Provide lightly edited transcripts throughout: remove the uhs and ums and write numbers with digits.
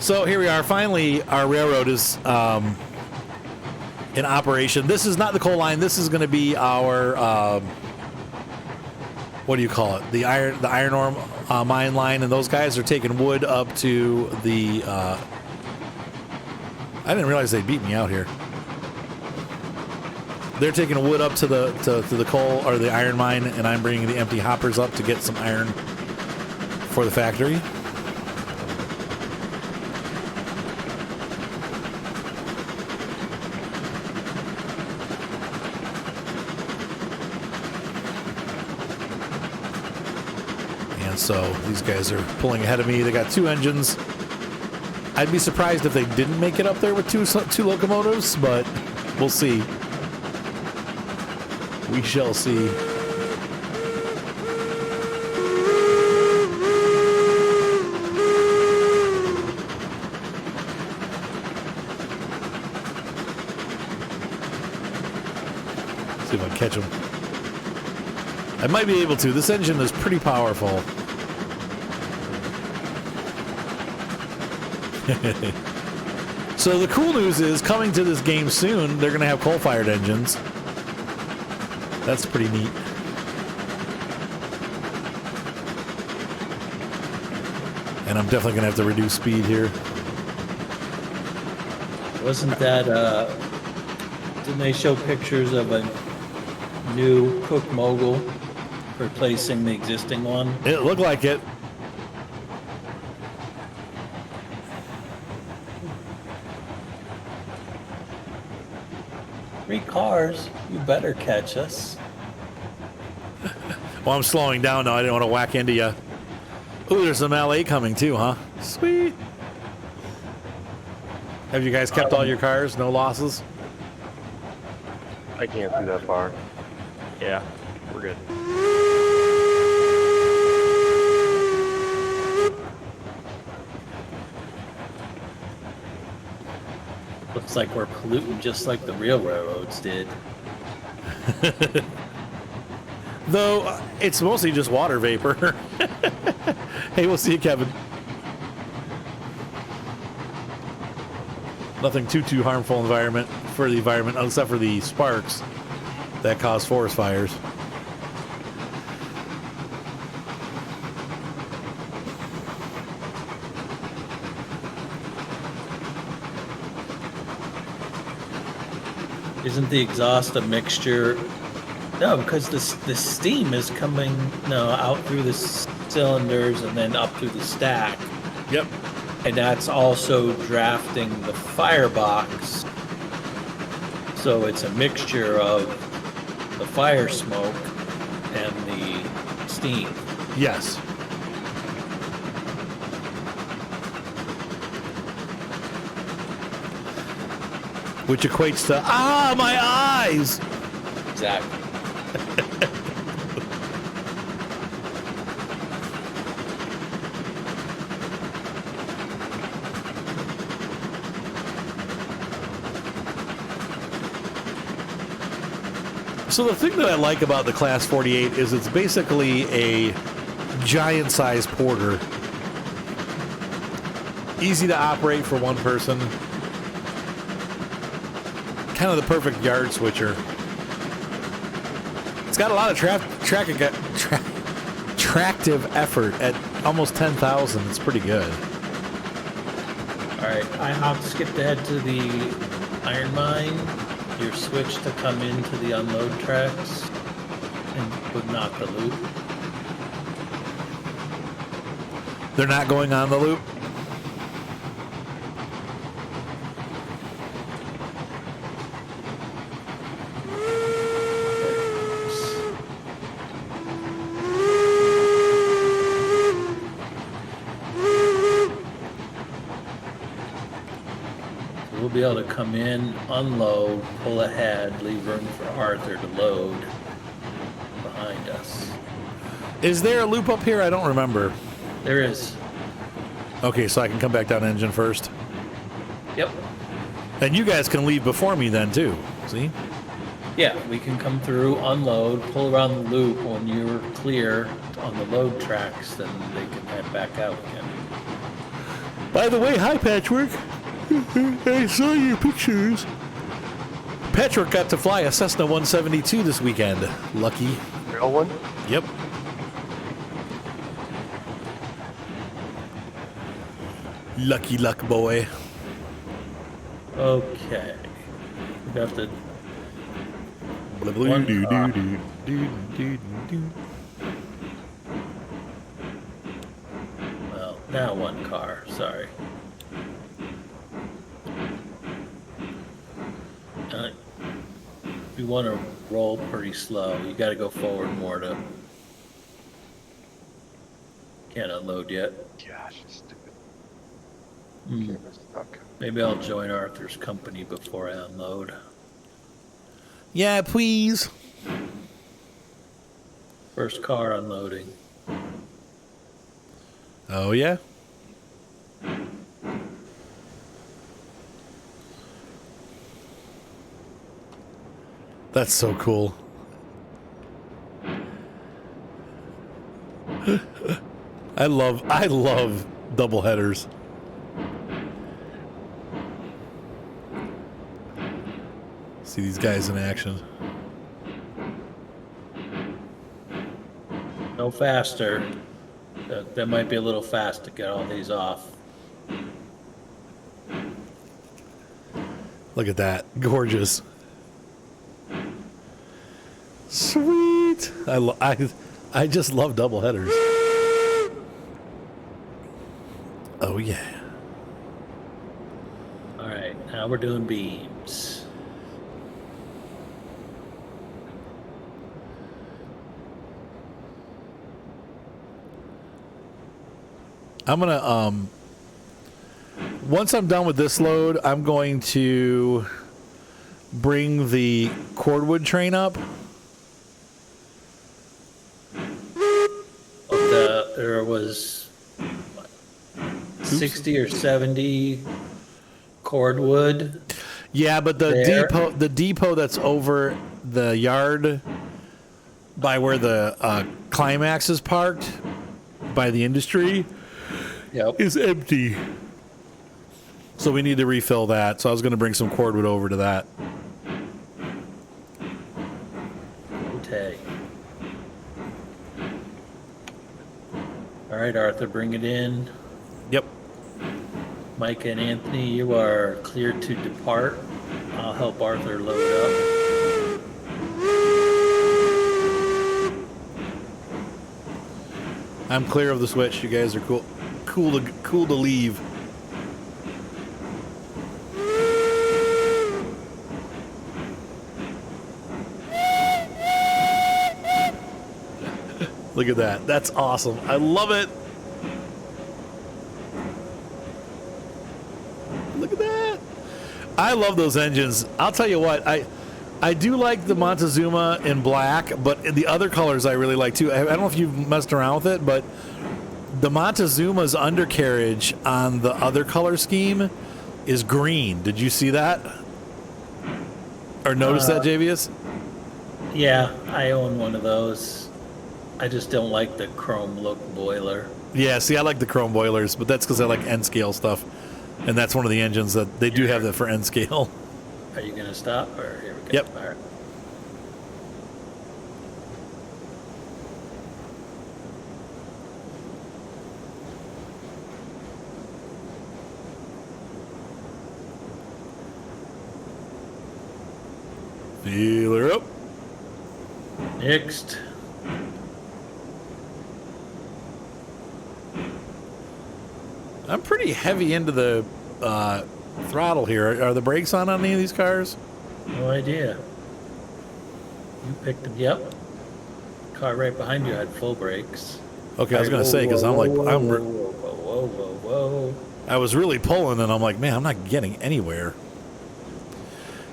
So here we are. Finally, our railroad is in operation. This is not the coal line. This is going to be our what do you call it? The iron ore mine line, and those guys are taking wood up to the. I didn't realize they beat me out here. They're taking wood up to the coal or the iron mine, and I'm bringing the empty hoppers up to get some iron for the factory. And so these guys are pulling ahead of me. They got 2 engines. I'd be surprised if they didn't make it up there with two locomotives, but we'll see. We shall see. See if I can catch them. I might be able to. This engine is pretty powerful. So the cool news is, coming to this game soon, they're going to have coal-fired engines. That's pretty neat. And I'm definitely going to have to reduce speed here. Wasn't that, didn't they show pictures of a new Cook Mogul replacing the existing one? It looked like it. Three cars, you better catch us. Well, I'm slowing down now. I didn't want to whack into you. Ooh, there's some LA coming too, huh? Sweet. Have you guys kept all your cars? No losses? I can't see that far. Yeah, we're good. Looks like we're polluting just like the real railroads did. Though, it's mostly just water vapor. Hey, we'll see you, Kevin. Nothing too harmful for the environment, except for the sparks that cause forest fires. Isn't the exhaust a mixture? No, because the steam is coming out through the cylinders and then up through the stack. Yep. And that's also drafting the firebox. So it's a mixture of the fire smoke and the steam. Yes. Which equates to, my eyes! Exactly. So the thing that I like about the Class 48 is it's basically a giant-sized porter. Easy to operate for one person. Kind of the perfect yard switcher. It's got a lot of tractive effort at almost 10,000. It's pretty good. All right, I skipped ahead to the iron mine. Your switch to come into the unload tracks but not the loop. They're not going on the loop? We'll be able to come in, unload, pull ahead, leave room for Arthur to load behind us. Is there a loop up here? I don't remember. There is. Okay, so I can come back down engine first. Yep. And you guys can leave before me then too. See? Yeah, we can come through, unload, pull around the loop. When you're clear on the load tracks, then they can head back out again. By the way, hi, Patchwork. I saw your pictures. Patchwork got to fly a Cessna 172 this weekend. Lucky. Real one? Yep. Lucky luck boy. Okay. We got the well, now one car. Sorry. You want to roll pretty slow. You got to go forward more to. Can't unload yet. Gosh, it's stupid. Hmm. Camera's stuck. Maybe I'll join Arthur's company before I unload. Yeah, please. First car unloading. Oh, yeah? That's so cool. I love double headers. See these guys in action. No faster. That might be a little fast to get all these off. Look at that. Gorgeous. Sweet. I just love double headers. Oh yeah. All right, now we're doing beams. I'm gonna once I'm done with this load, I'm going to bring the cordwood train up. There was what, 60 or 70 cordwood. Yeah, but the there. depot that's over the yard by where the Climax is parked by the industry Yep. is empty. So we need to refill that. So I was going to bring some cordwood over to that. Okay. All right, Arthur, bring it in. Yep. Mike and Anthony, you are clear to depart. I'll help Arthur load up. I'm clear of the switch. You guys are cool. Cool to leave. Look at that. That's awesome. I love it. Look at that. I love those engines. I'll tell you what, I do like the Montezuma in black, but the other colors I really like too. I don't know if you've messed around with it, but the Montezuma's undercarriage on the other color scheme is green. Did you see that? Or notice that, JVS? Yeah, I own one of those. I just don't like the chrome look boiler. Yeah, see, I like the chrome boilers, but that's because I like N-scale stuff. And that's one of the engines that they do have that for N-scale. Are you going to stop? Or here we go. Yep. All right. Feeler up. Next. I'm pretty heavy into the throttle here. Are the brakes on any of these cars? No idea. You picked them. Yep. Car right behind you had full brakes. Okay, I was gonna say because I'm like whoa, whoa. I was really pulling and I'm like, man, I'm not getting anywhere.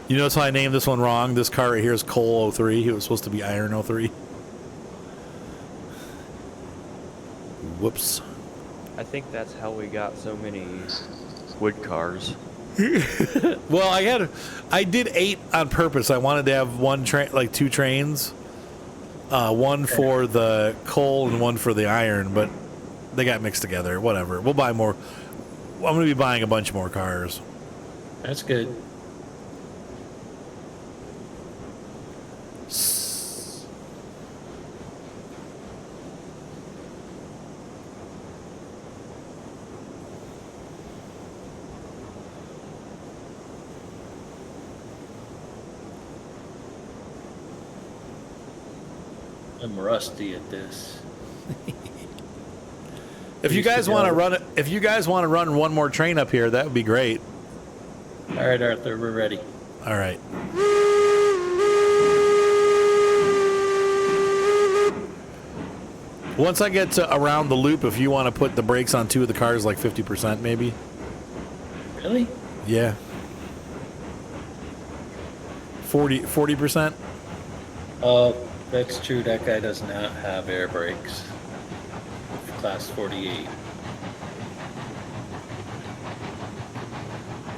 You notice how I named this one wrong? This car right here is Coal 03. It was supposed to be Iron 03. Whoops. I think that's how we got so many wood cars. Well, I did 8 on purpose. I wanted to have one train, like 2 trains, one for the coal and one for the iron, but they got mixed together. Whatever. We'll buy more. I'm going to be buying a bunch more cars. That's good. I'm rusty at this. If you guys want to run it, if you guys want to run one more train up here, that would be great. All right, Arthur, we're ready. All right. Once I get to around the loop, if you want to put the brakes on 2 of the cars, like 50%, maybe. Really? Yeah. 40%. Oh, that's true. That guy does not have air brakes. Class 48.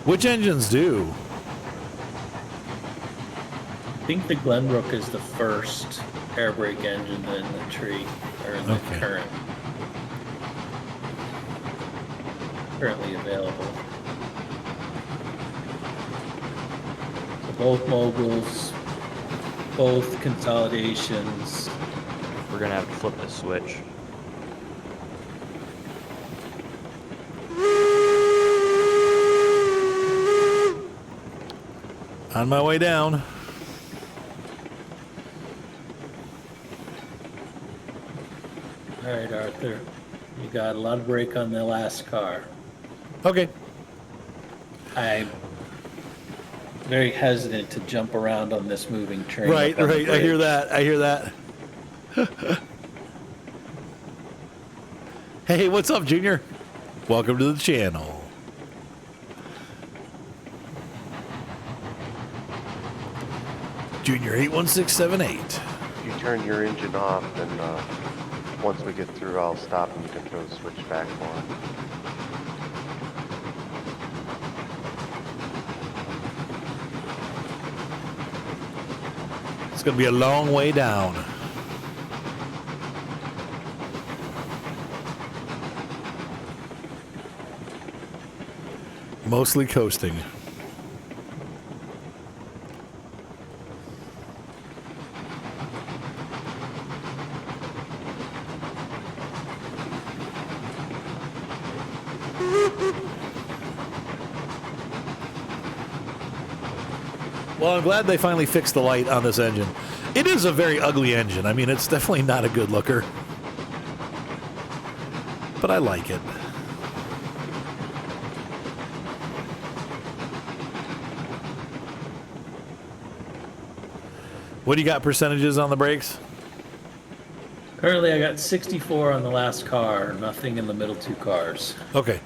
Which engines do? I think the Glenbrook is the first air brake engine in the tree, or in the currently available. So both moguls, both consolidations. We're gonna have to flip the switch. On my way down. All right, Arthur. You got a lot of brake on the last car. Okay. I'm very hesitant to jump around on this moving train. Right, up on the right. I hear bridge. that. I hear that. Hey, what's up, Junior? Welcome to the channel. Junior 81678. If you turn your engine off, then once we get through, I'll stop and you can throw the switch back on. It's going to be a long way down. Mostly coasting. Well, I'm glad they finally fixed the light on this engine. It is a very ugly engine. I mean, it's definitely not a good looker. But I like it. What do you got percentages on the brakes? Currently, I got 64 on the last car, nothing in the middle 2 cars. Okay.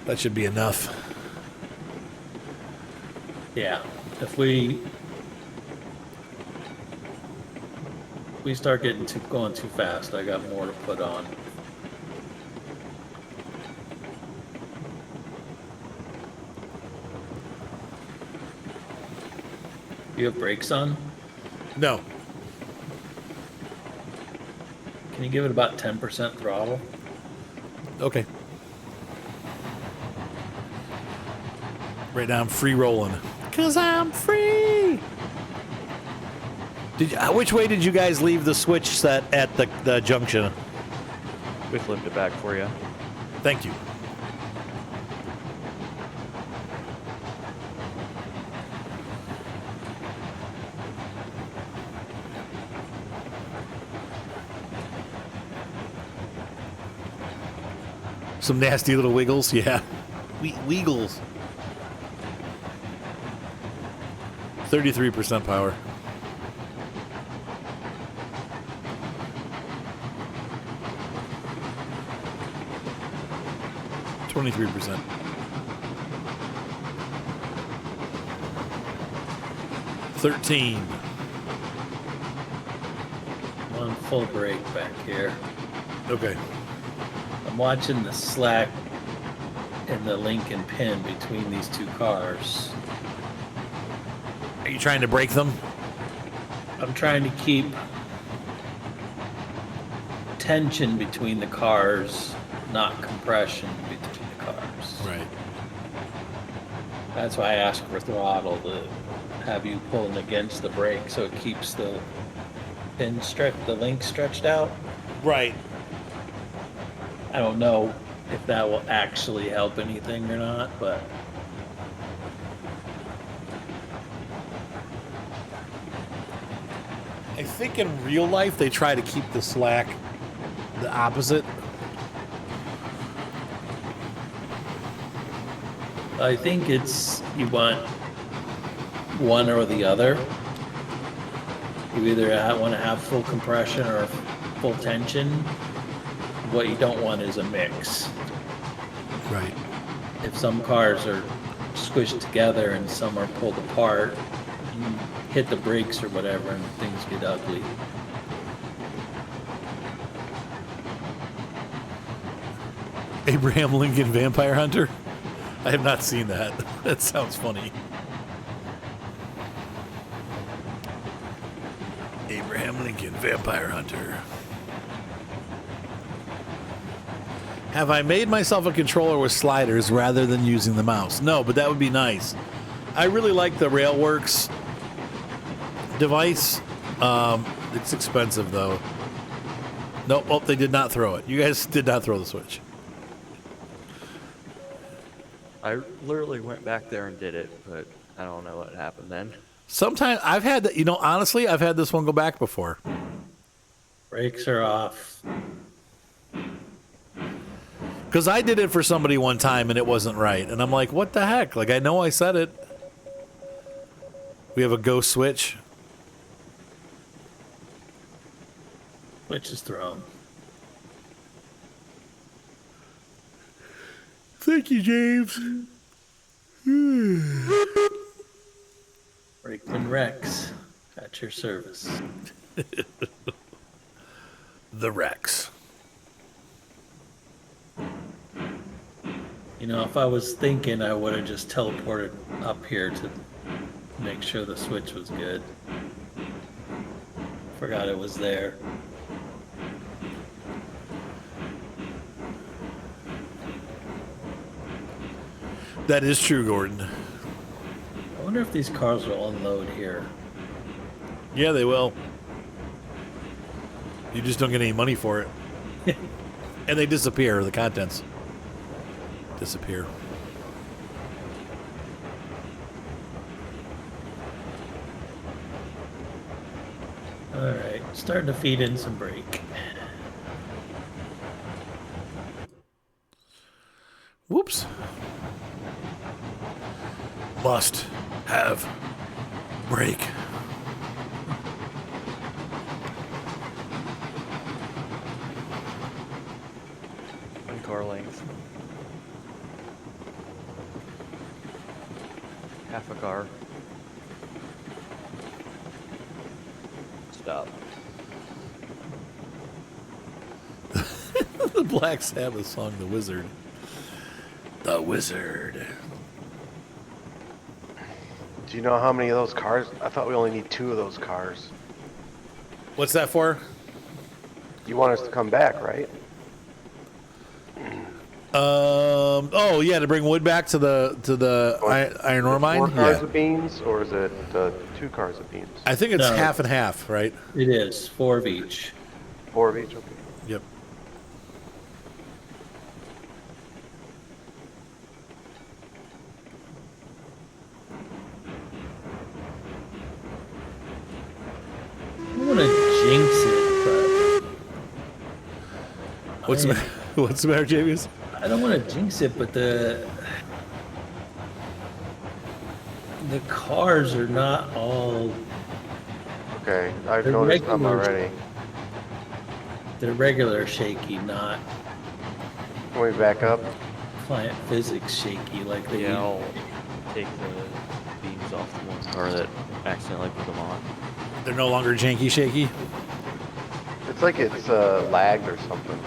That should be enough. Yeah, if we start getting going too fast, I got more to put on. You have brakes on? No. Can you give it about 10% throttle? Okay. Right now I'm free rolling. 'Cause I'm free. Which way did you guys leave the switch set at the junction? We flipped it back for you. Thank you. Some nasty little wiggles, yeah. Wiggles. 33% power. %. 13. On full brake back here. Okay. I'm watching the slack and the link and pin between these 2 cars. Are you trying to break them? I'm trying to keep tension between the cars, not compression between the cars. Right. That's why I asked for throttle to have you pulling against the brake so it keeps the the link stretched out. Right. I don't know if that will actually help anything or not, but I think in real life they try to keep the slack the opposite. I think it's you want one or the other. You either want to have full compression or full tension. What you don't want is a mix. Right. If some cars are squished together and some are pulled apart, you hit the brakes or whatever and things get ugly. Abraham Lincoln Vampire Hunter? I have not seen that. That sounds funny. Abraham Lincoln Vampire Hunter. Have I made myself a controller with sliders rather than using the mouse? No, but that would be nice. I really like the Railworks device. It's expensive though. Nope, oh, they did not throw it. You guys did not throw the Switch. I literally went back there and did it, but I don't know what happened then. Sometimes I've had that, honestly, I've had this one go back before. Brakes are off. Because I did it for somebody one time and it wasn't right. And I'm like, what the heck? Like, I know I said it. We have a ghost switch. Switch is thrown. Thank you, James. Brakeman Rex, at your service. The Rex. If I was thinking, I would have just teleported up here to make sure the switch was good. Forgot it was there. That is true, Gordon. I wonder if these cars will unload here. Yeah, they will. You just don't get any money for it. And they disappear, the contents disappear. All right, starting to feed in some brake. Whoops. Must have brake. One car length. Half a car. Stop. The Black Sabbath song, The Wizard. The Wizard. Do you know how many of those cars? I thought we only need 2 of those cars. What's that for? You want us to come back, right? Oh yeah, to bring wood back to the iron ore mine. 4 cars Yeah, of beans, or is it 2 cars of beans? I think it's No. half and half, right? It is 4 of each. 4 of each. Okay. Yep. I want to jinx it, What's the What's the matter, James? but I don't want to jinx it, but the cars are not all. Okay, I've The noticed them regulars- already. They're regular shaky, not Can we back up? client physics shaky like they Yeah, used I'll take the beams off the one car that accidentally put them on. They're no longer janky shaky. It's like it's lagged or something.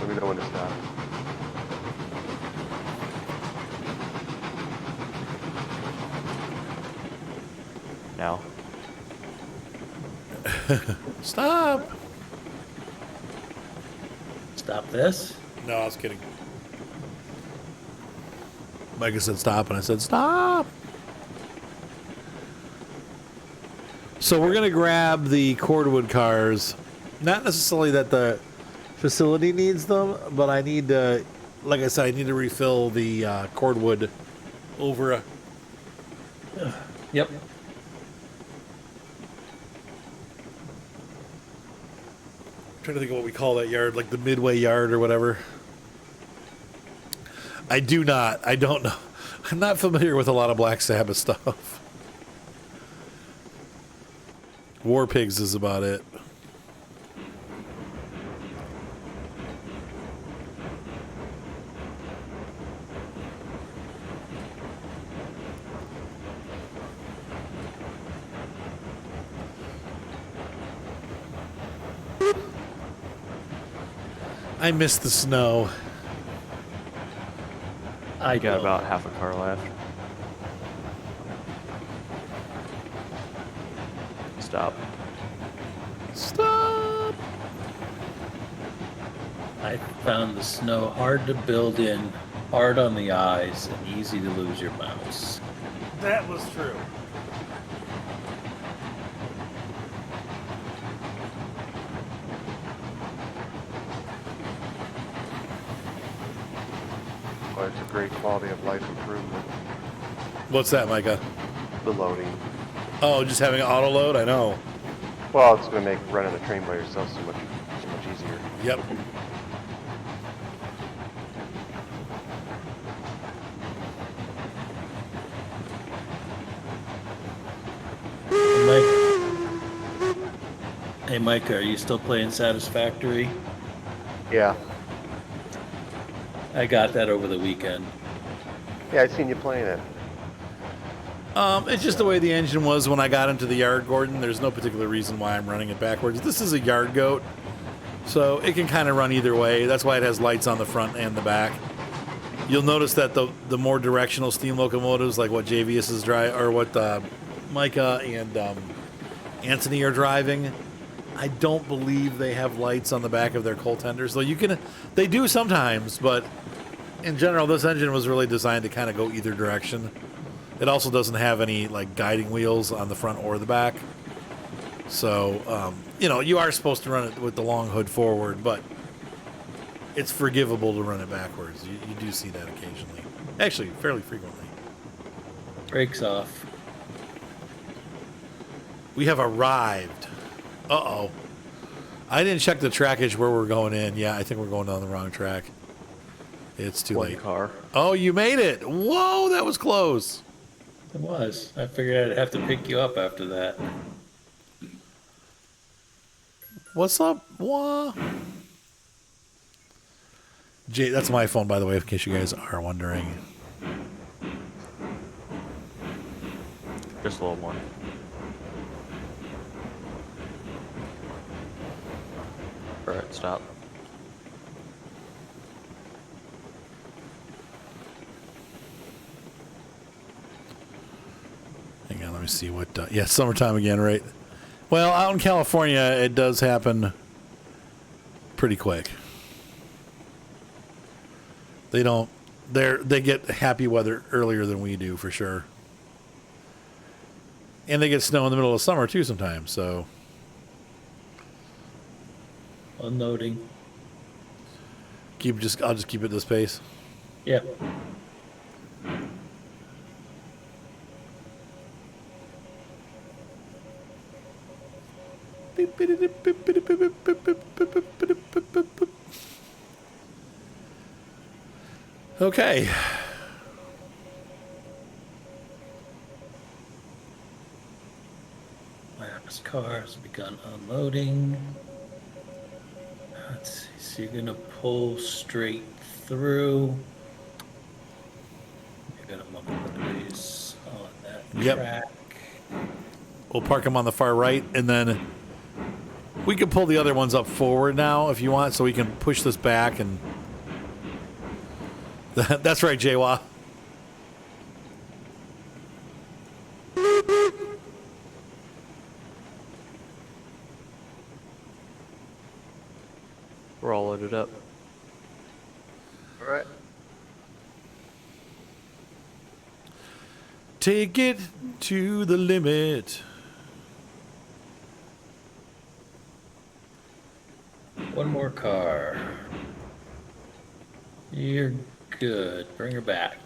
Let me know when to stop. Now, Stop. Stop this. No, I was kidding. Micah said stop, and I said stop. So we're gonna grab the cordwood cars. Not necessarily that the facility needs them, but I need to, like I said, I need to refill the cordwood over a. Yep. Trying to think of what we call that yard, like the midway yard or whatever. I don't know. I'm not familiar with a lot of Black Sabbath stuff. War Pigs is about it. I miss the snow. I got about half a car left. Stop. Stop. I found the snow hard to build in, hard on the eyes, and easy to lose your mouse. That was true. Well, it's a great quality of life improvement. What's that, Micah? The loading. Oh, just having an auto load? I know. Well, it's going to make running a train by yourself so much easier. Yep. Hey, Micah, are you still playing Satisfactory? Yeah. I got that over the weekend. Yeah, I seen you playing it. It's just the way the engine was when I got into the yard, Gordon. There's no particular reason why I'm running it backwards. This is a yard goat, so it can kind of run either way. That's why it has lights on the front and the back. You'll notice that the more directional steam locomotives, like what JVS is driving, or what Micah and Anthony are driving, I don't believe they have lights on the back of their coal tenders. Though they do sometimes, but in general, this engine was really designed to kind of go either direction. It also doesn't have any like guiding wheels on the front or the back. So, you are supposed to run it with the long hood forward, but it's forgivable to run it backwards. You do see that occasionally. Actually, fairly frequently. Brakes off. We have arrived. Uh-oh. I didn't check the trackage where we're going in. Yeah, I think we're going down the wrong track. It's too One late. car. Oh, you made it. Whoa, that was close. It was. I figured I'd have to pick you up after that. What's up? Wah. Jay, that's my phone, by the way, in case you guys are wondering. Just a little more. Alright, stop. Hang on, let me see what... yeah, summertime again, right? Well, out in California, it does happen pretty quick. They get happy weather earlier than we do, for sure. And they get snow in the middle of summer, too, sometimes, so... Unloading. I'll just keep it this pace. Yeah. Okay. Last car has begun unloading. Let's see. So you're gonna pull straight through. You're gonna move these on that Yep. track. We'll park them on the far right, and then we can pull the other ones up forward now if you want, so we can push this back. And that's right, Jaywa. We're all loaded up. All right. Take it to the limit. One more car. You're good. Bring her back.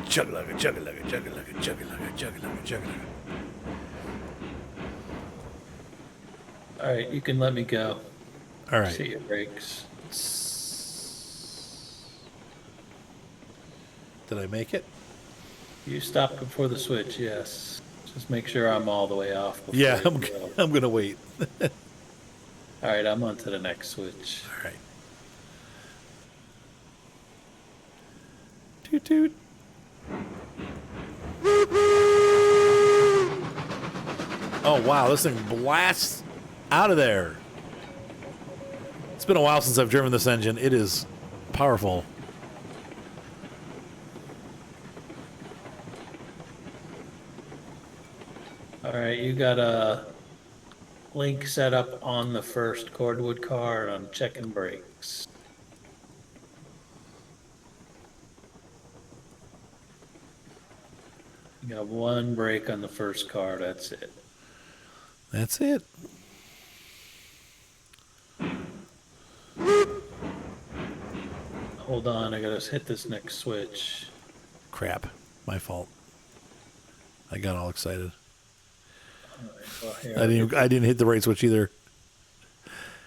Chug-a-lugga, chug-a-lugga, chug-a-lugga, chug-a-lugga, chug-a-lugga, chug-a-lugga. All right, you can let me go. All right. See your brakes. Did I make it? You stopped before the switch, yes. Just make sure I'm all the way off. Before Yeah, you go. I'm gonna wait. All right, I'm on to the next switch. All right. Toot toot. Oh wow, this thing blasts out of there. It's been a while since I've driven this engine. It is powerful. All right, you got a link set up on the first cordwood car, and I'm checking brakes. You got one brake on the first car, that's it. That's it. Hold on, I gotta hit this next switch. Crap. My fault. I got all excited. All right, well, here, I didn't hit the right switch either.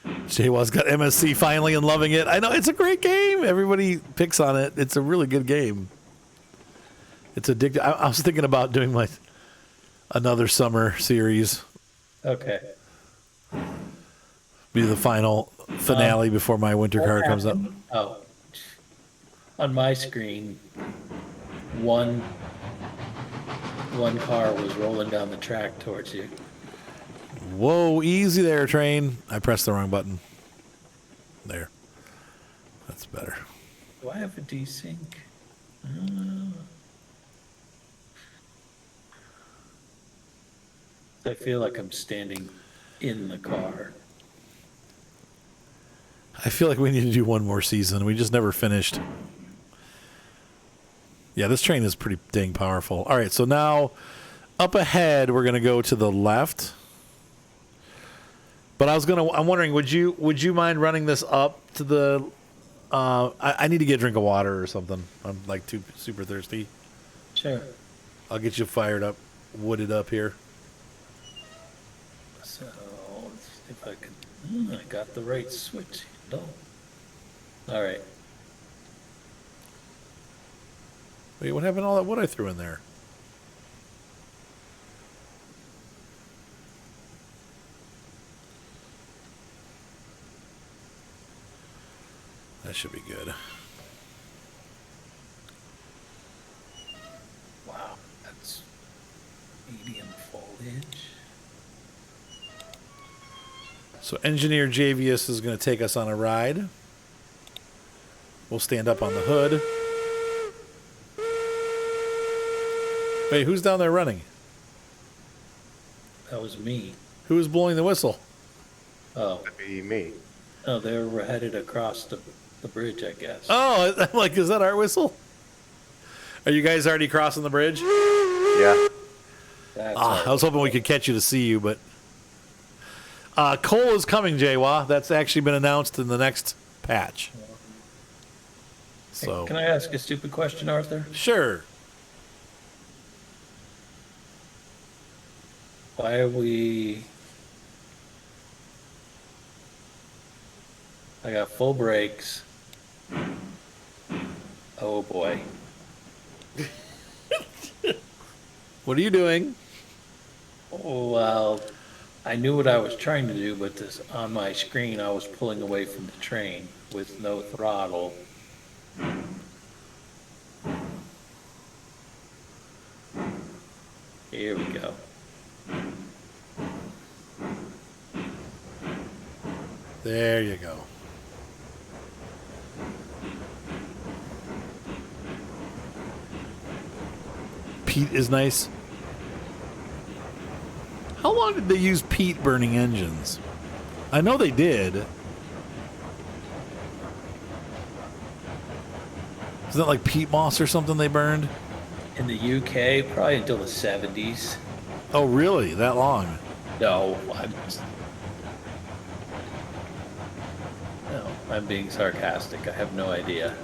Jaywa's got MSC finally and loving it. I know it's a great game. Everybody picks on it. It's a really good game. It's addictive. I was thinking about doing another summer series. Okay. Be the final finale before my winter car comes up. Oh. On my screen, one car was rolling down the track towards you. Whoa, easy there, train. I pressed the wrong button. There. That's better. Do I have a desync? I feel like I'm standing in the car. I feel like we need to do one more season. We just never finished. Yeah, this train is pretty dang powerful. All right, so now up ahead, we're going to go to the left. But I'm wondering, would you mind running this up to the, I need to get a drink of water or something. I'm like too super thirsty. Sure. I'll get you fired up, wooded up here. So, let's see if I can, I got the right switch. No. All right. Wait, what happened to all that wood I threw in there? That should be good. Wow, that's medium foliage. So Engineer Javius is going to take us on a ride. We'll stand up on the hood. Wait, who's down there running? That was me. Who is blowing the whistle? Oh, That'd be me. oh, they were headed across the bridge, I guess. Oh, I'm like, is that our whistle? Are you guys already crossing the bridge? Yeah. That's I was hoping we could catch you to see you, but coal is coming, Jaywa. That's actually been announced in the next patch. So Can I ask a stupid question, Arthur? sure. Why are we... I got full brakes. Oh boy. What are you doing? Oh, well, I knew what I was trying to do, but this on my screen I was pulling away from the train with no throttle. Here we go. There you go. peat is nice. How long did they use peat burning engines? I know they did. Isn't that like peat moss or something they burned? In the UK, probably until the 70s. Oh, really? That long? No, I'm being sarcastic. I have no idea.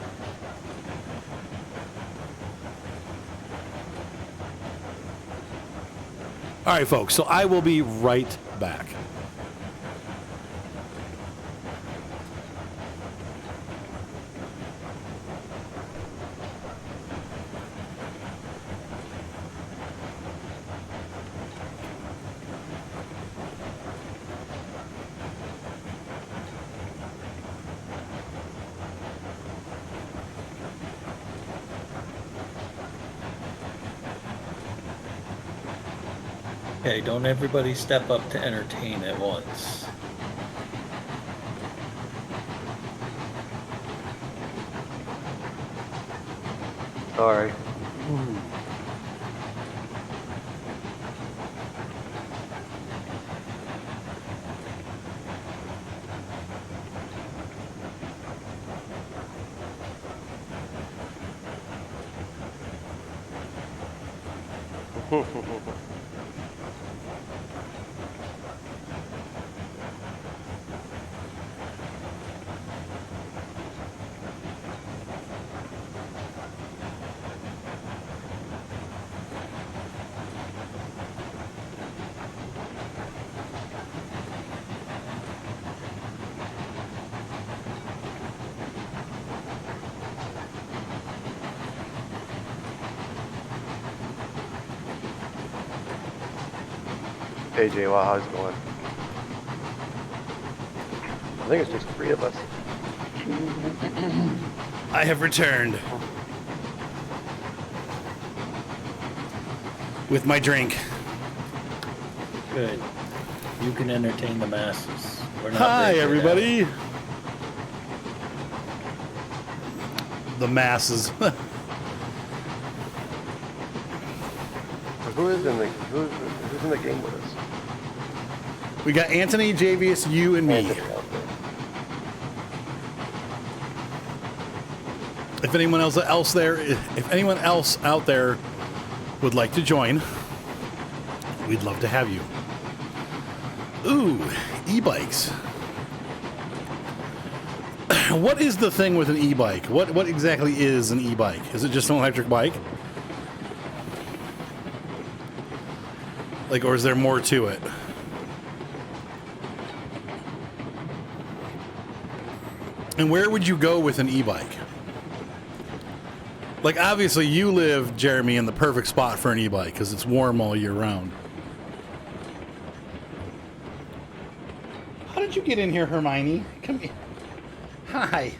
All right, folks. So I will be right back. Okay, don't everybody step up to entertain at once. Sorry. Hey Jay, well, how's it going? I think it's just 3 of us. I have returned with my drink. Good. You can entertain the masses. We're not Hi, breaking it everybody. The masses. Who's in the game with us? We got Anthony, Javius, you, and me. Anthony out there. If anyone else out there would like to join, we'd love to have you. Ooh, e-bikes. What is the thing with an e-bike? What exactly is an e-bike? Is it just an electric bike? Like, or is there more to it? And where would you go with an e-bike? Like, obviously, you live, Jeremy, in the perfect spot for an e-bike because it's warm all year round. How did you get in here, Hermione? Come here. Hi.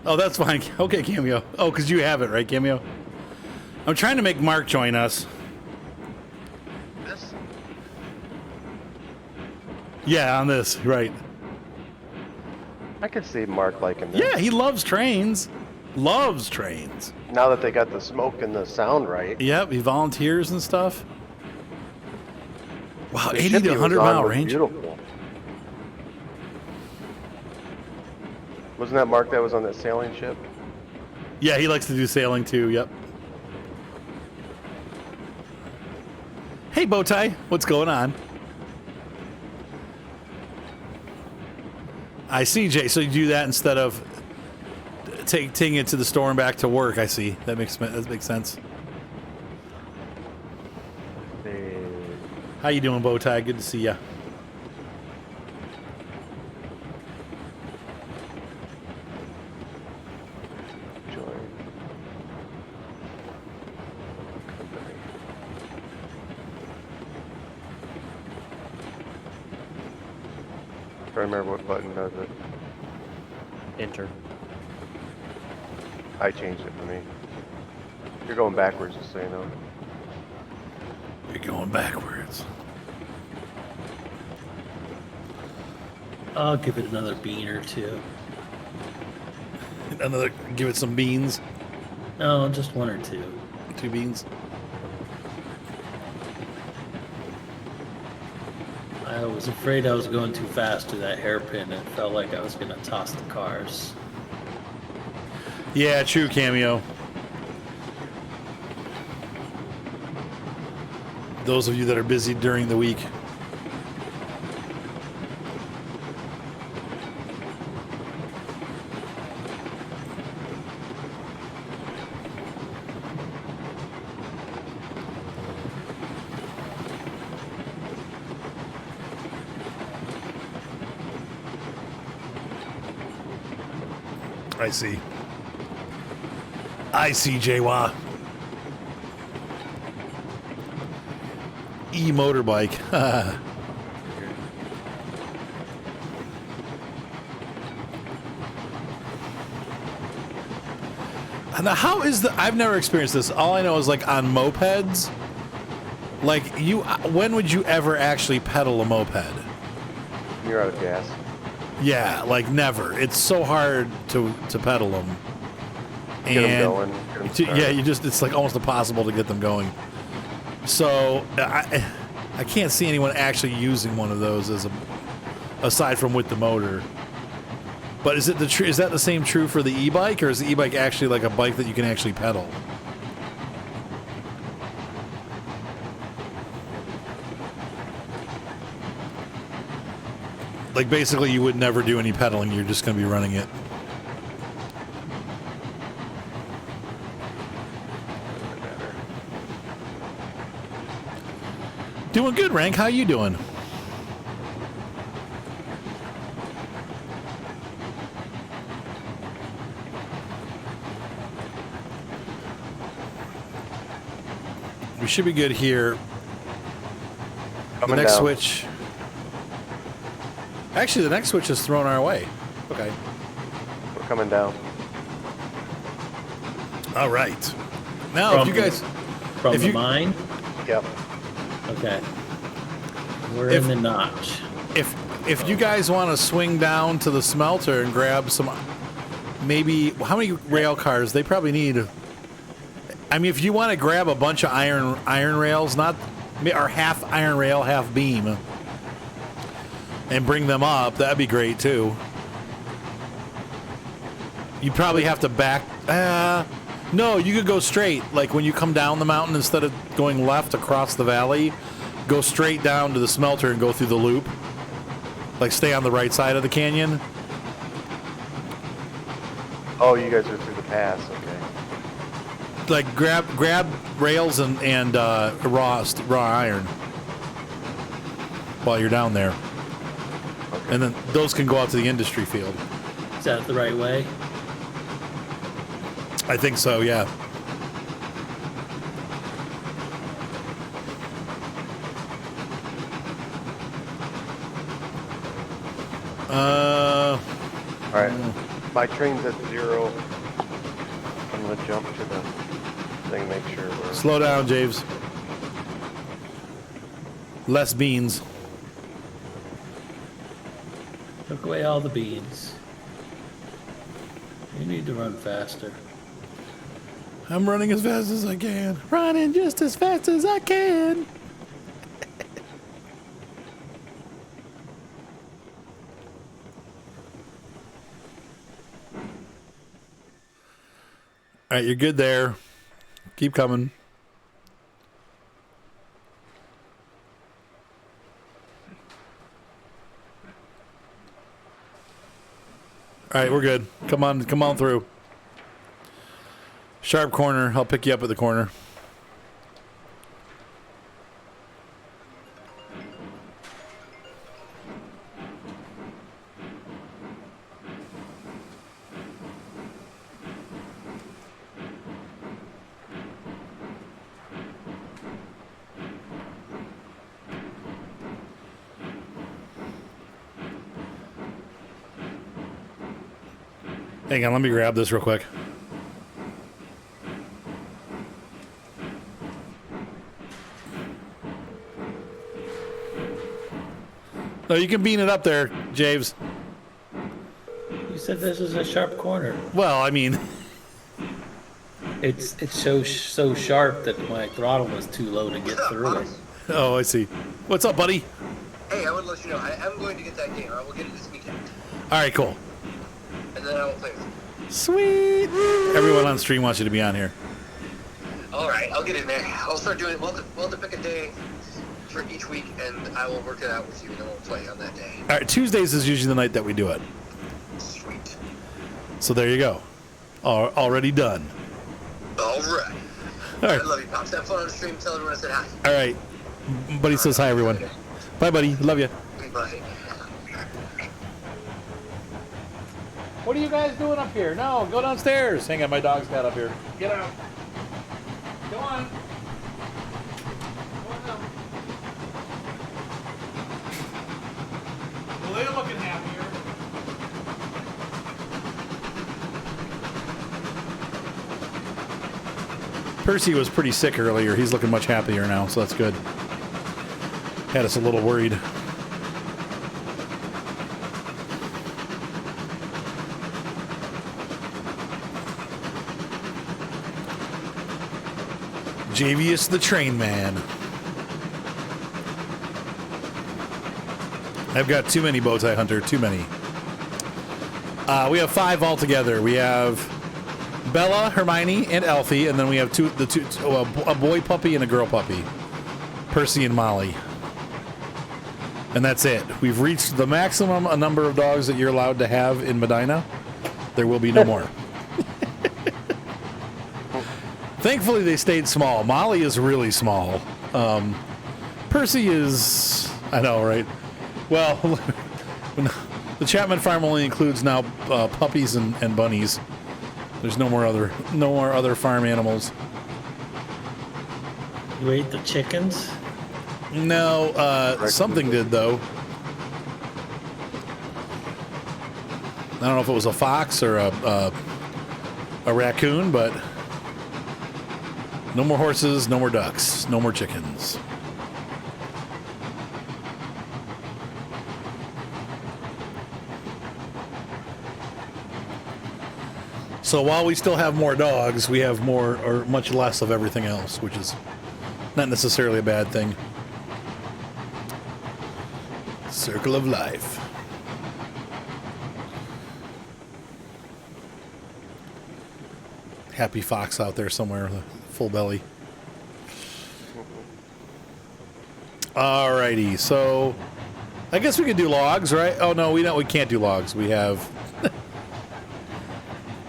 Oh, that's fine. Okay, Cameo. Oh, because you have it, right, Cameo? I'm trying to make Mark join us. This? Yeah, on this, right. I could see Mark liking this. Yeah, he loves trains. Loves trains. Now that they got the smoke and the sound right. Yep, he volunteers and stuff. Wow, The 80 ship to he was 100 on mile was range. Beautiful. Wasn't that Mark that was on that sailing ship? Yeah, he likes to do sailing too, yep. Hey, Bowtie, what's going on? I see, Jay. So you do that instead of taking it to the store and back to work. I see. That makes sense. How you doing, Bowtie? Good to see ya. Join. I remember what button does it. Enter. I changed it for me. You're going backwards, just so you know. You're going backwards. I'll give it another bean or two. Give it some beans. No, just one or two. 2 beans. I was afraid I was going too fast to that hairpin. It felt like I was going to toss the cars. Yeah, true, Cameo. Those of you that are busy during the week. I see. I see, Jaywa. E-motorbike. Now, how is the... I've never experienced this. All I know is, like, on mopeds, like, when would you ever actually pedal a moped? You're out of gas. Yeah, like, never. It's so hard to pedal them. Get them going. Get 'em started. Yeah, it's like almost impossible to get them going. So I can't see anyone actually using one of those aside from with the motor. But is that the same true for the e-bike, or is the e-bike actually like a bike that you can actually pedal? Like basically you would never do any pedaling, you're just going to be running it. Doing good, Rank. How you doing? We should be good here. Coming The next down. switch. Actually, the next switch is thrown our way. Okay. We're coming down. All right. Now, if you guys, From if the you- mine? Yep. Okay. We're If- in the notch. if you guys want to swing down to the smelter and grab some, maybe how many rail cars? They probably need. I mean, if you want to grab a bunch of iron rails, or half iron rail, half beam, and bring them up, that'd be great too. You probably have to back. No, you could go straight. Like when you come down the mountain, instead of going left across the valley, go straight down to the smelter and go through the loop. Like stay on the right side of the canyon. Oh, you guys are through the pass. Okay. Like grab rails and raw iron while you're down there, and then those can go out to the industry field. Is that the right way? I think so. Yeah. All right. My train's at 0. I'm gonna jump to the thing. Make sure we're. Slow down, James. Less beans. Took away all the beans. You need to run faster. I'm running as fast as I can. Running just as fast as I can. All right, you're good there. Keep coming. All right, we're good. Come on through. Sharp corner. I'll pick you up at the corner. Hang on, let me grab this real quick. No, you can bean it up there, Javes. You said this is a sharp corner. Well, I mean, It's so sharp that my throttle was too low to get through it. Oh, I see. What's up, buddy? Hey, I want to let you know, I'm going to get that game. I will get it this weekend. All right, cool. And then I will play with you. Sweet. Everyone on stream wants you to be on here. All right, I'll get in there. I'll start doing it. We'll have to pick a day for each week, and I will work it out with you, and then we'll play on that day. All right, Tuesdays is usually the night that we do it. Sweet. So there you go. Already done. All right. All right. I love you, Pops. Have fun on the stream. Tell everyone I said hi. All right. Buddy says hi, everyone. Bye, buddy. Love you. Bye. What are you guys doing up here? No, go downstairs. Hang on, my dog's got up here. Get out. Go on. Go on now. Well, they're looking happier. Percy was pretty sick earlier. He's looking much happier now, so that's good. Had us a little worried. Javius the Train Man. I've got too many Bowtie Hunter, too many. We have 5 altogether. We have Bella, Hermione, and Elfie, and then we have a boy puppy and a girl puppy. Percy and Molly. And that's it. We've reached the maximum number of dogs that you're allowed to have in Medina. There will be no more. Thankfully, they stayed small. Molly is really small. Percy is... I know, right? Well, the Chapman farm only includes now puppies and bunnies. There's no more other farm animals. You ate the chickens? No, something did, though. I don't know if it was a fox or a raccoon, but... No more horses, no more ducks, no more chickens. So while we still have more dogs, we have more or much less of everything else, which is not necessarily a bad thing. Circle of life. Happy fox out there somewhere. Full belly. Alrighty, so I guess we could do logs, right? Oh no, we can't do logs. We have.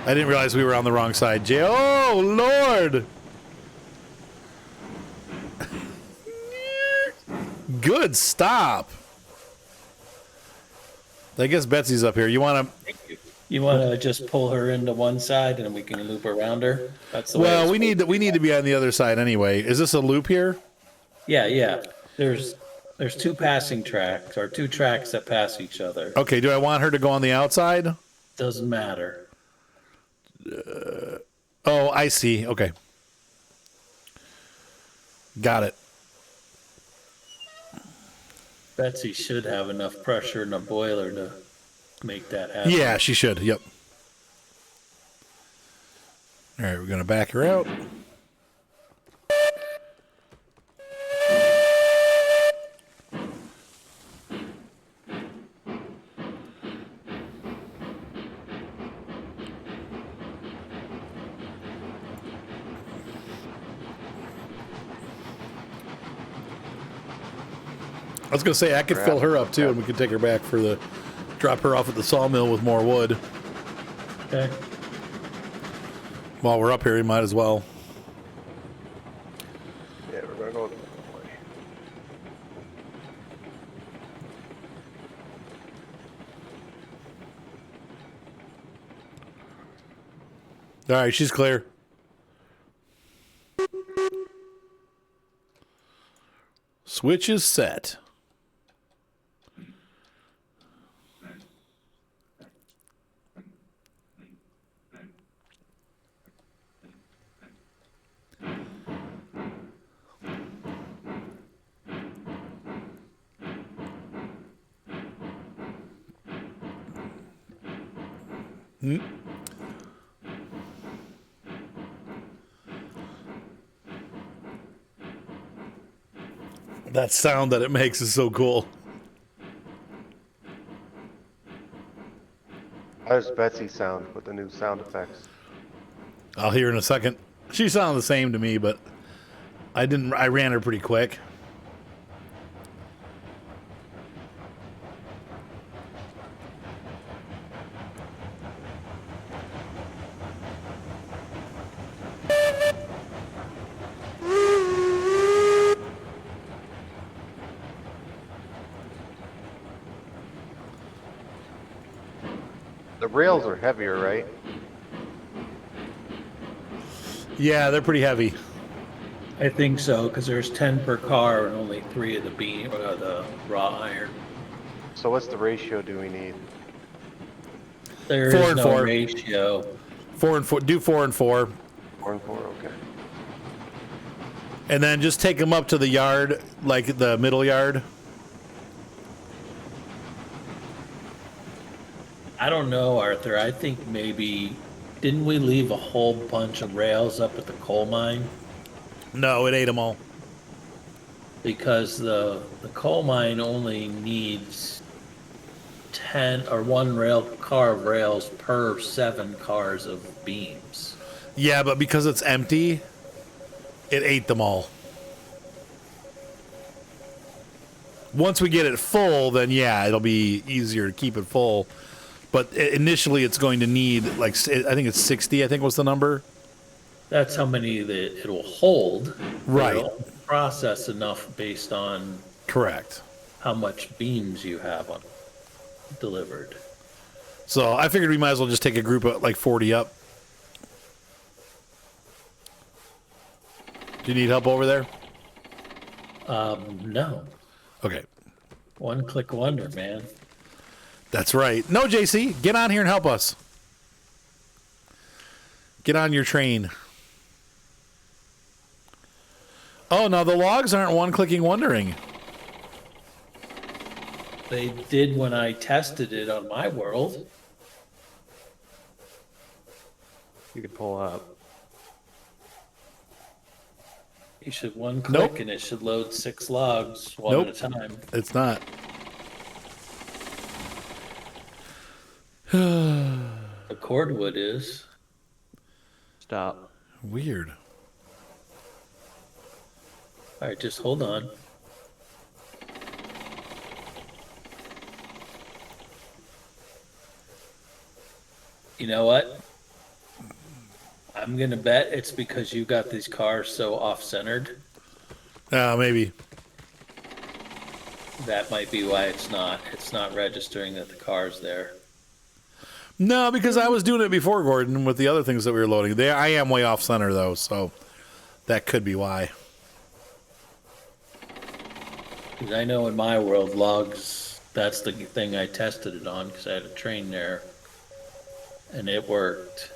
I didn't realize we were on the wrong side. Oh Lord! Good stop. I guess Betsy's up here. You want to? You want to just pull her into one side and we can loop around her? That's the way. Well, we need to be on the other side anyway. Is this a loop here? Yeah. There's 2 passing tracks, or 2 tracks that pass each other. Okay. Do I want her to go on the outside? Doesn't matter. Oh, I see. Okay. Got it. Betsy should have enough pressure in the boiler to make that happen. Yeah, she should. Yep. All right, we're going to back her out. I was going to say, I could fill her up too, and we could take her back drop her off at the sawmill with more wood. Okay. While we're up here, we might as well. Yeah, we're gonna go this way. All right, she's clear. Switch is set. That sound that it makes is so cool. How does Betsy sound with the new sound effects? I'll hear in a second. She sounded the same to me, but I ran her pretty quick. The rails are heavier, right? Yeah, they're pretty heavy. I think so, because there's 10 per car and only 3 of the the raw iron. So what's the ratio do we need? There 4 is and no 4. ratio. 4 and 4. Do 4 and 4. 4 and 4, okay. And then just take them up to the yard, like the middle yard. I don't know, Arthur. I think maybe, didn't we leave a whole bunch of rails up at the coal mine? No, it ate them all. Because the coal mine only needs 10 or 1 car of rails per 7 cars of beams. Yeah, but because it's empty, it ate them all. Once we get it full, then yeah, it'll be easier to keep it full. But initially, it's going to need, like, I think it's 60, I think was the number. That's how many that it'll hold. Right. It'll process enough based on Correct. how much beams you have on delivered. So I figured we might as well just take a group of like 40 up. Do you need help over there? No. Okay. One click wonder, man. That's right. No, JC, get on here and help us. Get on your train. Oh, no, the logs aren't one-clicking wondering. They did when I tested it on my world. You could pull up. You should one click Nope. and it should load 6 logs one Nope. at a time. It's not. The cordwood is. Stop. Weird. All right, just hold on. You know what? I'm going to bet it's because you got these cars so off-centered. Maybe. That might be why it's not registering that the car's there. No, because I was doing it before, Gordon, with the other things that we were loading. I am way off center, though, so that could be why. Because I know in my world, logs, that's the thing I tested it on because I had a train there. And it worked.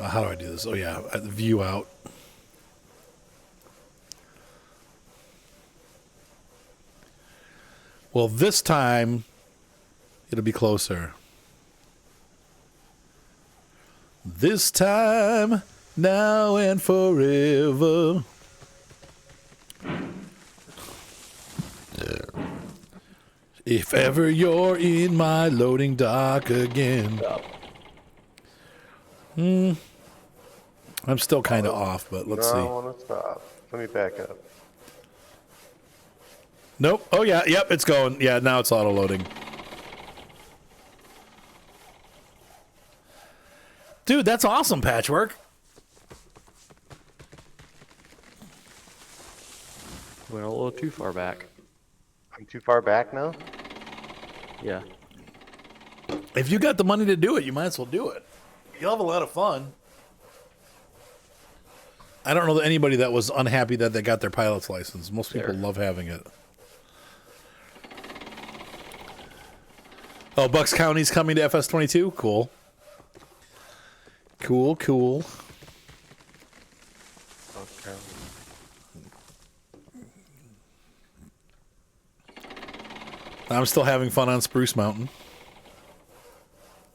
How do I do this? Oh, yeah, view out. Well, this time, it'll be closer. This time, now and forever. If ever you're in my loading dock again. I'm still kind of off, but let's No, I see. want to stop. Let me back up. Nope. Oh, yeah. Yep, it's going. Yeah, now it's auto-loading. Dude, that's awesome, Patchwork. Went a little too far back. I'm too far back now? Yeah. If you got the money to do it, you might as well do it. You'll have a lot of fun. I don't know that anybody that was unhappy that they got their pilot's license. Most people love having it. Oh, Bucks County's coming to FS22? Cool. Cool, cool. Okay. I'm still having fun on Spruce Mountain.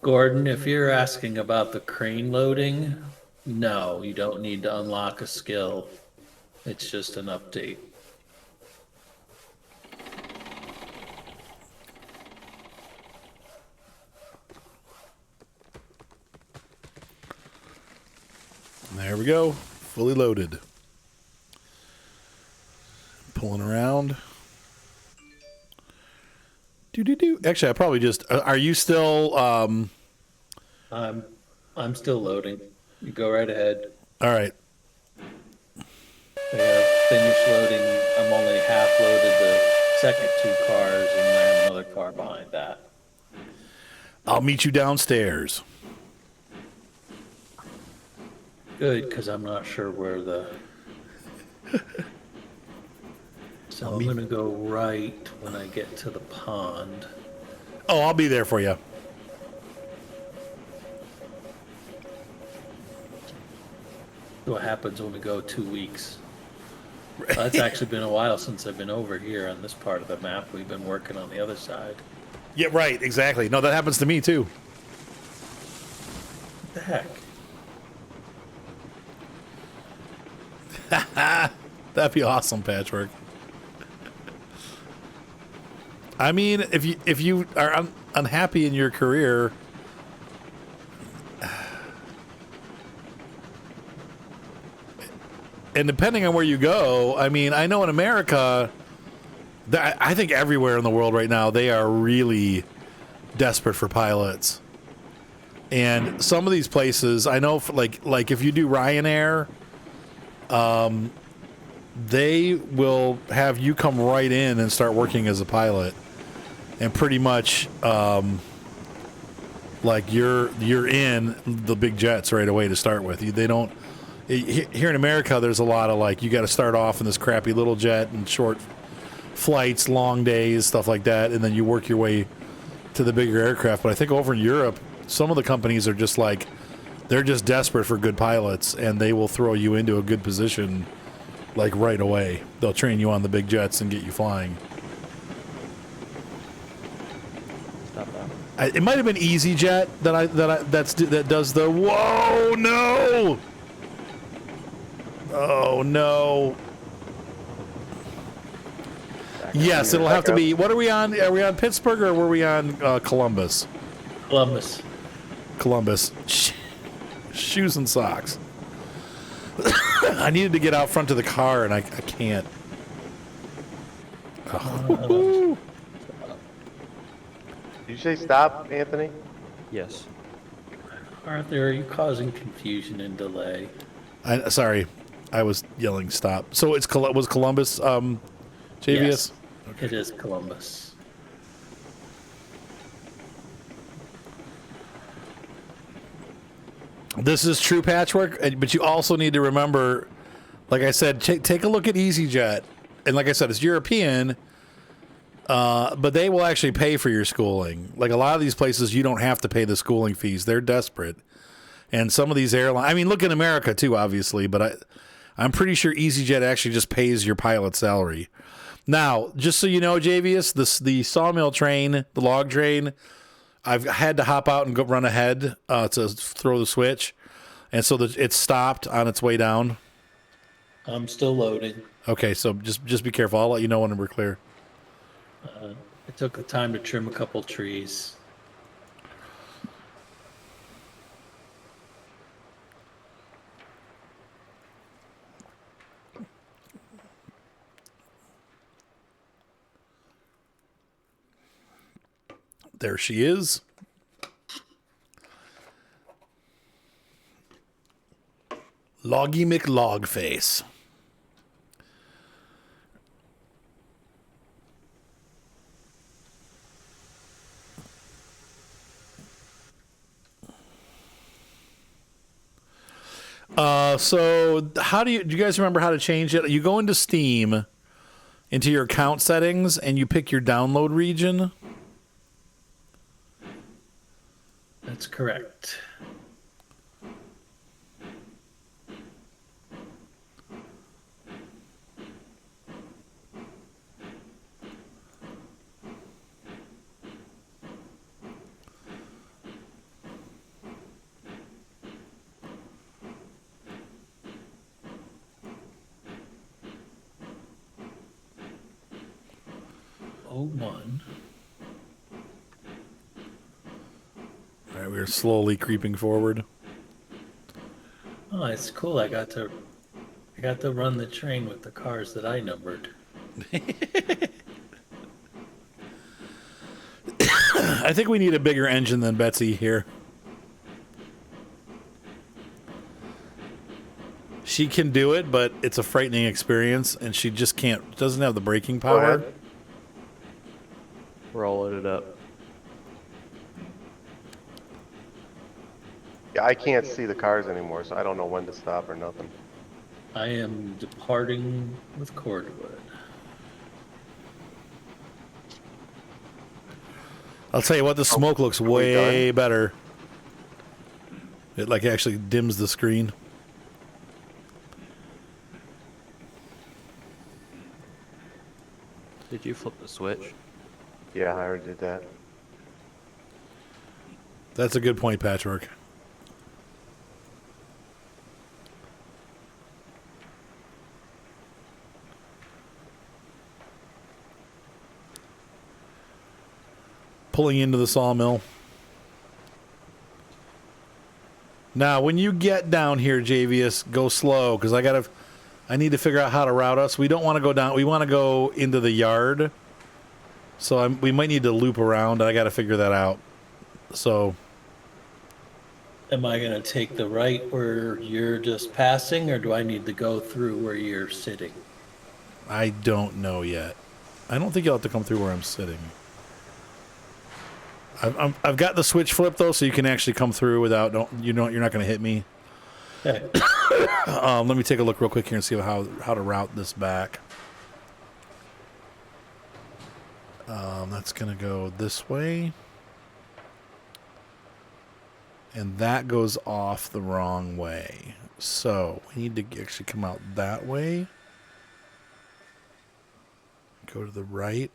Gordon, if you're asking about the crane loading, no, you don't need to unlock a skill. It's just an update. There we go. Fully loaded. Pulling around. Do. Actually, I probably just... Are you still... I'm still loading. You go right ahead. All right. I have finished loading. I'm only half loaded the second 2 cars, and I have another car behind that. I'll meet you downstairs. Good, because I'm not sure where the... So I'm going to go right when I get to the pond. Oh, I'll be there for you. What happens when we go 2 weeks? It's actually been a while since I've been over here on this part of the map. We've been working on the other side. Yeah, right. Exactly. No, that happens to me, too. What the heck? That'd be awesome, Patchwork. I mean, if you are unhappy in your career, and depending on where you go, I mean, I know in America, I think everywhere in the world right now, they are really desperate for pilots. And some of these places, I know, for like if you do Ryanair, they will have you come right in and start working as a pilot, and pretty much like you're in the big jets right away to start with. They don't here in America. There's a lot of like you got to start off in this crappy little jet and short flights, long days, stuff like that, and then you work your way to the bigger aircraft. But I think over in Europe, some of the companies are just like they're just desperate for good pilots, and they will throw you into a good position like right away. They'll train you on the big jets and get you flying. Stop that. It might have been EasyJet that does the whoa no. Oh no. Yes, it'll have to be. What are we on? Are we on Pittsburgh or were we on Columbus? Columbus. Columbus. Shoes and socks. I needed to get out front of the car and I can't. Oh. Did you say stop, Anthony? Yes. Arthur, are you causing confusion and delay? Sorry, I was yelling stop. So was Columbus JVS? Yes, it is Columbus. This is true, Patchwork, but you also need to remember, like I said, take a look at EasyJet. And like I said, it's European, but they will actually pay for your schooling. Like a lot of these places, you don't have to pay the schooling fees. They're desperate. And some of these airlines, I mean, look in America too, obviously, but I'm pretty sure EasyJet actually just pays your pilot salary. Now, just so you know, JVS, the Sawmill train, the log train, I've had to hop out and go run ahead to throw the switch, and so it's stopped on its way down. I'm still loading. Okay, so just be careful. I'll let you know when we're clear. I took the time to trim a couple trees. There she is. Loggy McLogface. So do you guys remember how to change it? You go into Steam, into your account settings, and you pick your download region. That's correct. 01. All right, we're slowly creeping forward. Oh, it's cool. I got to run the train with the cars that I numbered. I think we need a bigger engine than Betsy here. She can do it, but it's a frightening experience, and she just doesn't have the braking Go power. ahead. We're all loaded up. Yeah, I can't see the cars anymore, so I don't know when to stop or nothing. I am departing with cordwood. I'll tell you what, the smoke looks we way done? better. It like actually dims the screen. Did you flip the switch? Yeah, I already did that. That's a good point, Patchwork. Pulling into the sawmill. Now, when you get down here, Javius, go slow, because I need to figure out how to route us. We don't want to go down. We want to go into the yard. So we might need to loop around. I got to figure that out. So Am I going to take the right where you're just passing, or do I need to go through where you're sitting? I don't know yet. I don't think you'll have to come through where I'm sitting. I've got the switch flip though, so you can actually come through without. You're not going to hit me. Okay. Let me take a look real quick here and see how to route this back. That's going to go this way. And that goes off the wrong way. So we need to actually come out that way. Go to the right.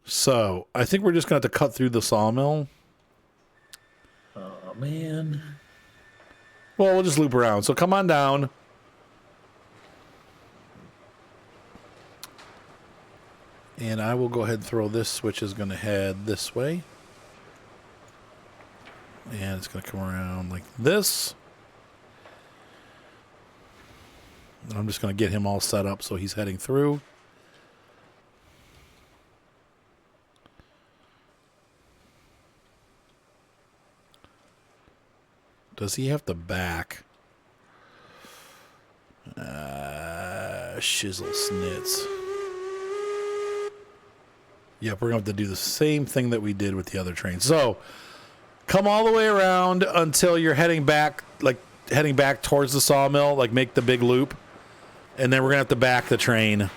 So I think we're just going to have to cut through the sawmill. Oh, man. Well, we'll just loop around. So come on down. And I will go ahead and throw this switch is going to head this way. And it's going to come around like this. And I'm just going to get him all set up so he's heading through. Does he have to back? Shizzle snits. Yep, we're going to have to do the same thing that we did with the other train. So, come all the way around until you're heading back towards the sawmill, like make the big loop. And then we're going to have to back the train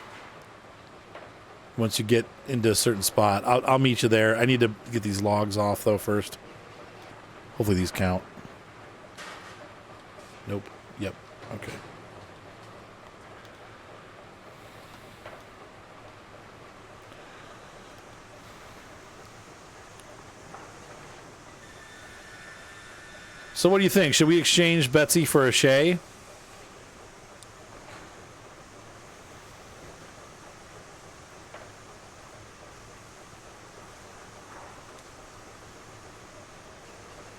once you get into a certain spot. I'll meet you there. I need to get these logs off, though, first. Hopefully these count. Nope. Yep. Okay. So what do you think? Should we exchange Betsy for a Shay?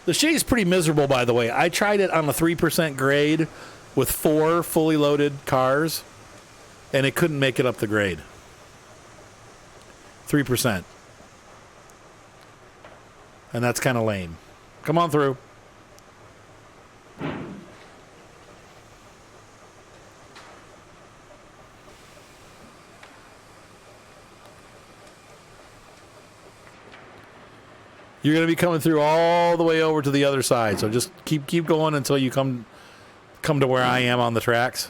The Shay's pretty miserable, by the way. I tried it on a 3% grade with 4 fully loaded cars, and it couldn't make it up the grade. 3%. And that's kind of lame. Come on through. You're going to be coming through all the way over to the other side. So just keep going until you come to where I am on the tracks.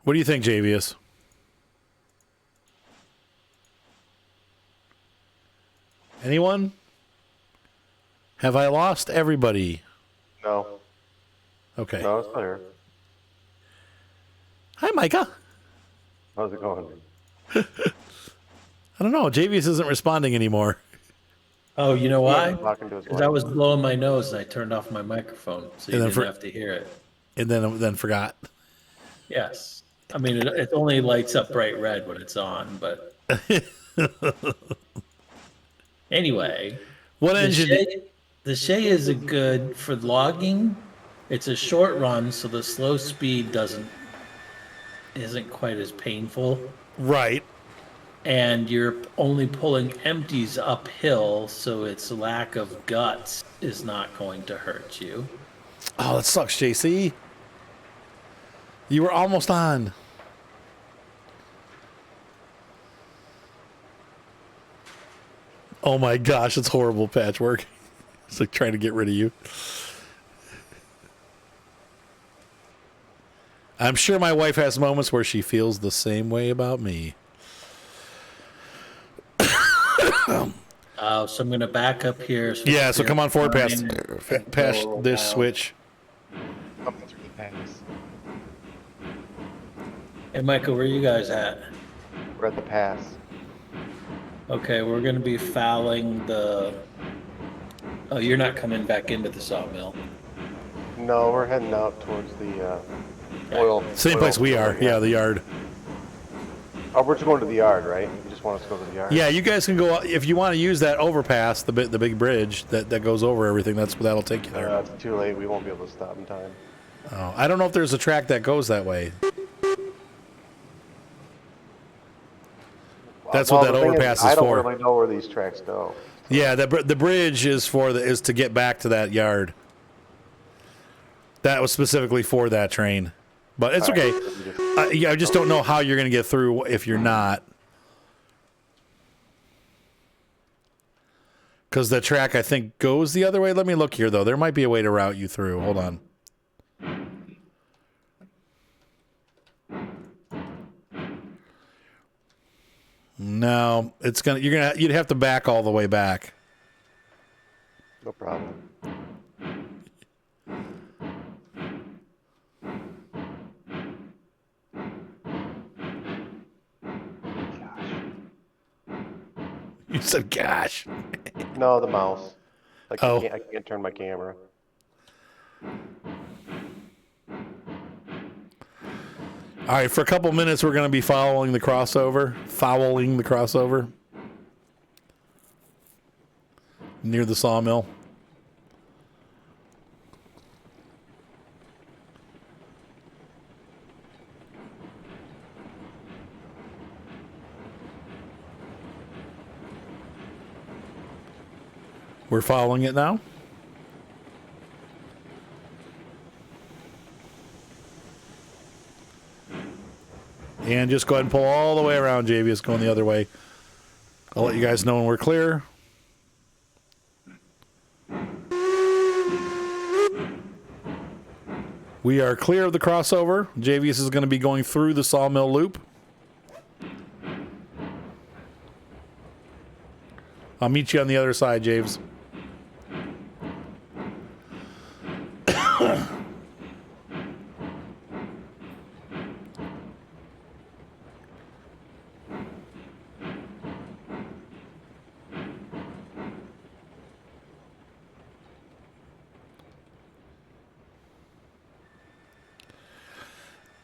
What do you think, Javius? Anyone? Have I lost everybody? No. Okay. No, it's clear. Hi, Micah. How's it going? I don't know. JVS isn't responding anymore. Oh, you know why? Talking to his Because I wife. was blowing my nose and I turned off my microphone, so you And then didn't have to hear it. And then forgot. Yes. I mean, it only lights up bright red when it's on, but anyway. What engine? The Shay is a good for logging. It's a short run, so the slow speed isn't quite as painful. Right. And you're only pulling empties uphill, so its lack of guts is not going to hurt you. Oh, that sucks, JC. You were almost on. Oh my gosh, it's horrible patchwork. It's like trying to get rid of you. I'm sure my wife has moments where she feels the same way about me. So I'm going to back up here. Yeah, so come on forward past this Wow. switch. Up through the pass. Hey, Michael, where you guys at? We're at the pass. Okay, we're going to be fouling the... Oh, you're not coming back into the sawmill. No, we're heading out towards the oil. Same oil place we are. facility. Yeah, the yard. Oh, we're just going to the yard, right? You just want us to go to the yard? Yeah, you guys can go if you want to use that overpass, the big bridge that goes over everything. That'll take you there. It's too late. We won't be able to stop in time. Oh, I don't know if there's a track that goes that way. That's what that the thing overpass is I don't for. really know where these tracks go. Yeah, the bridge is is to get back to that yard. That was specifically for that train, but it's okay. I just don't know how you're going to get through if you're not, because the track I think goes the other way. Let me look here though. There might be a way to route you through. Hold on. No, you'd have to back all the way back. No problem. You said, "Gosh." No, the mouse. Like Oh. I can't turn my camera. All right, for a couple minutes, we're going to be fouling the crossover near the sawmill. We're following it now. And just go ahead and pull all the way around, JVS, going the other way. I'll let you guys know when we're clear. We are clear of the crossover. JVS is going to be going through the sawmill loop. I'll meet you on the other side, Javes.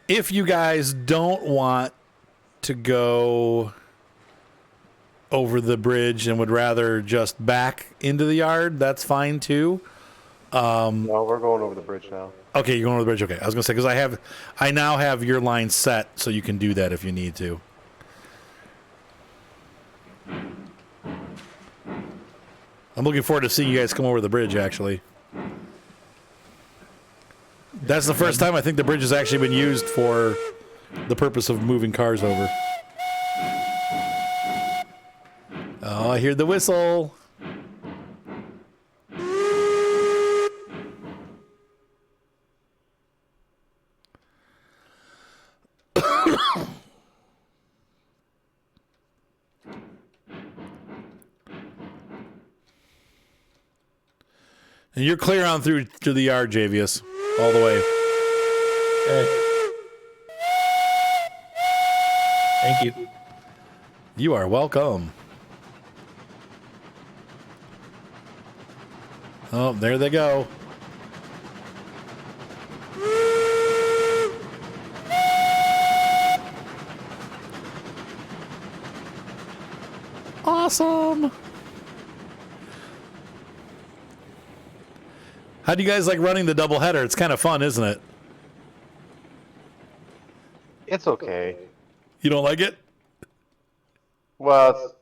If you guys don't want to go over the bridge and would rather just back into the yard, that's fine too. No, we're going over the bridge now. Okay, you're going over the bridge. Okay, I was gonna say because I now have your line set, so you can do that if you need to. I'm looking forward to seeing you guys come over the bridge. Actually, that's the first time I think the bridge has actually been used for the purpose of moving cars over. Oh, I hear the whistle. And you're clear on through to the yard, Javius, all the way. Okay. Thank you. You are welcome. Oh, there they go. Awesome. How do you guys like running the double header? It's kind of fun, isn't it? It's okay. You don't like it? Well,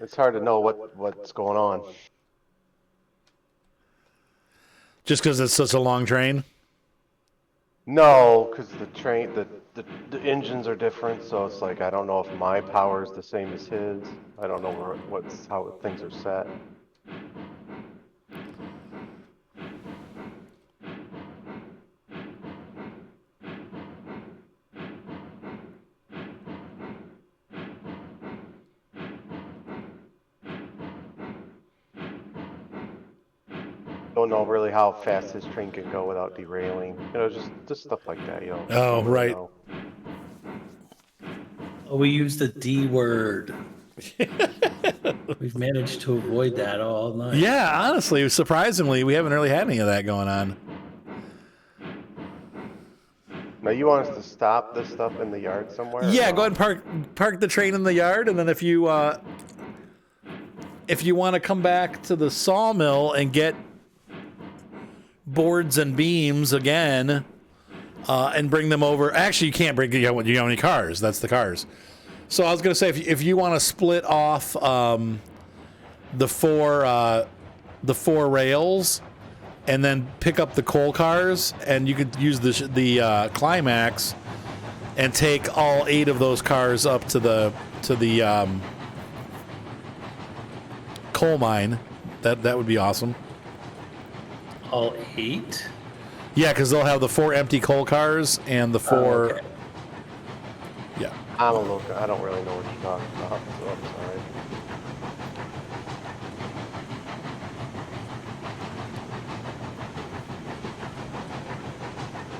it's hard to know what's going on. Just because it's such a long train? No, because the engines are different, so it's like I don't know if my power is the same as his. I don't know how things are set. Don't know really how fast his train can go without derailing. You know, just stuff like that. You know. Oh, Don't really right. know. Oh, we use the D word. We've managed to avoid that all night. Yeah, honestly, surprisingly, we haven't really had any of that going on. Now you want us to stop this stuff in the yard somewhere? or Yeah, no? go ahead and park the train in the yard, and then if you want to come back to the sawmill and get boards and beams again, and bring them over. Actually, you can't bring. You don't have any cars. That's the cars. So I was going to say, if you want to split off the four rails, and then pick up the coal cars, and you could use the climax, and take all 8 of those cars up to the coal mine. That would be awesome. All 8? Yeah, because they'll have the 4 empty coal cars and the 4. Okay. Yeah. I don't really know what you're talking about, so I'm sorry.